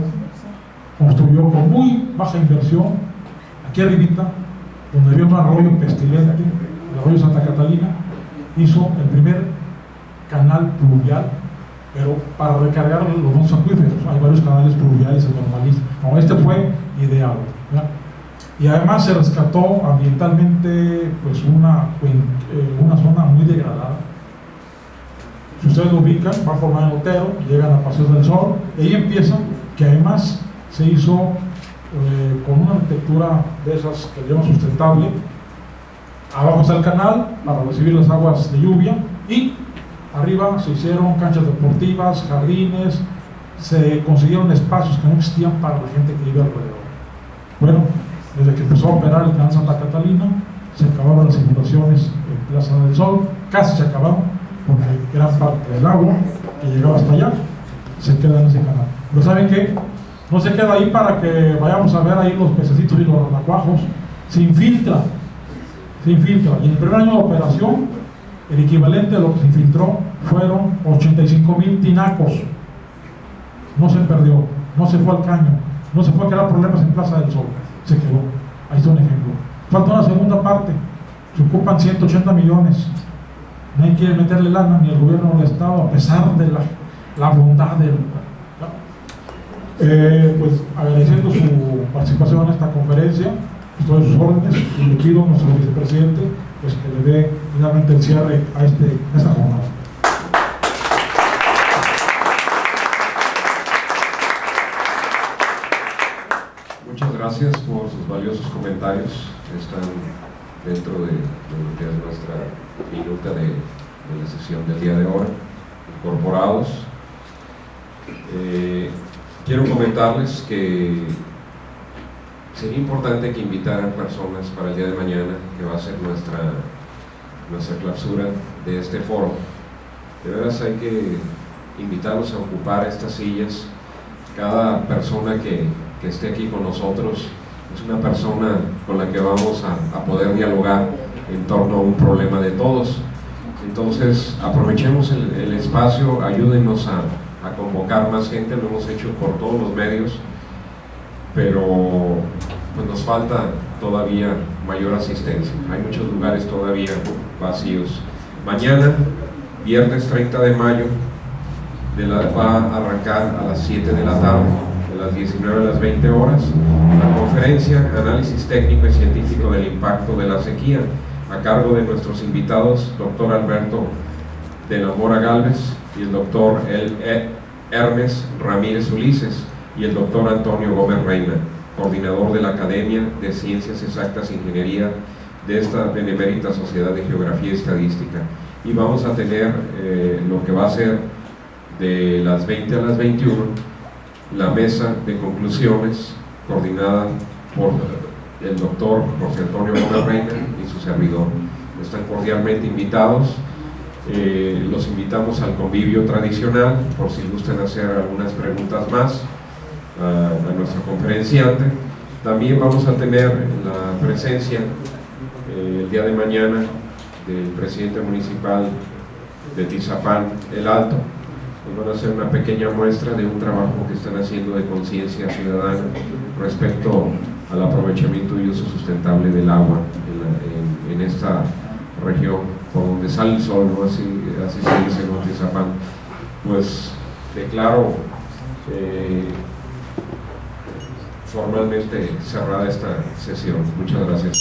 construyó con muy baja inversión, aquí arribita, donde había un arroyo pestilente, el arroyo Santa Catalina, hizo el primer canal pluvial pero para recargar los montes acuíferos. Hay varios canales pluviales, se normaliza. No, este fue ideal, ¿verdad? Y además se rescató ambientalmente pues una zona muy degradada. Si ustedes lo ubican, va a formar el Otero, llegan a Paseos del Sol, y ahí empiezan, que además se hizo con una arquitectura de esas que llaman sustentable. Abajo está el canal para recibir las aguas de lluvia, y arriba se hicieron canchas deportivas, jardines, se consiguieron espacios que no existían para la gente que vive alrededor. Bueno, desde que empezó a operar el canal Santa Catalina, se acabaron las inundaciones en Plaza del Sol, casi se acabaron, porque gran parte del agua que llegaba hasta allá se queda en ese canal. Pero ¿saben qué? No se queda ahí para que vayamos a ver ahí los pececitos y los ranacuajos. Se infiltra. Y en el primer año de operación, el equivalente a lo que se infiltró fueron 85,000 tinacos. No se perdió, no se fue al caño, no se fue a crear problemas en Plaza del Sol, se quedó. Ahí está un ejemplo. Falta una segunda parte, se ocupan 180 millones. Nadie quiere meterle lana, ni el gobierno del Estado, a pesar de la bondad del... pues agradeciendo su participación en esta conferencia, estoy a sus órdenes, y le pido a nuestro vicepresidente pues, que le dé finalmente el cierre a esta jornada. Muchas gracias por sus valiosos comentarios que están dentro de lo que es nuestra minuta de la sesión del día de hoy, incorporados. Quiero comentarles que sería importante que invitaran personas para el día de mañana, que va a ser nuestra clausura de este foro. De veras hay que invitarlos a ocupar estas sillas. Cada persona que esté aquí con nosotros es una persona con la que vamos a poder dialogar en torno a un problema de todos. Entonces aprovechemos el espacio, ayúdennos a convocar más gente. Lo hemos hecho por todos los medios, pero pues nos falta todavía mayor asistencia. Hay muchos lugares todavía vacíos. Mañana, viernes 30 de mayo, va a arrancar a las 7 de la tarde, de las 19 a las 20 horas, la conferencia Análisis Técnico y Científico del Impacto de la Sequía, a cargo de nuestros invitados, doctor Alberto de la Mora Gálvez y el doctor Hermes Ramírez Ulises y el doctor Antonio Gómez Reina, coordinador de la Academia de Ciencias Exactas e Ingeniería de esta Benemérita Sociedad de Geografía y Estadística. Y vamos a tener lo que va a ser de las 20 a las 21 la mesa de conclusiones coordinada por el doctor José Antonio Gómez Reina y su servidor. Están cordialmente invitados. Los invitamos al convivio tradicional por si gustan hacer algunas preguntas más a nuestro conferenciante. También vamos a tener la presencia el día de mañana del presidente municipal de Tizapán el Alto. Nos van a hacer una pequeña muestra de un trabajo que están haciendo de conciencia ciudadana respecto al aprovechamiento y uso sustentable del agua en esta región por donde sale el sol, ¿no? así se dice, ¿no? Tizapán. Pues declaro formalmente cerrada esta sesión. Muchas gracias.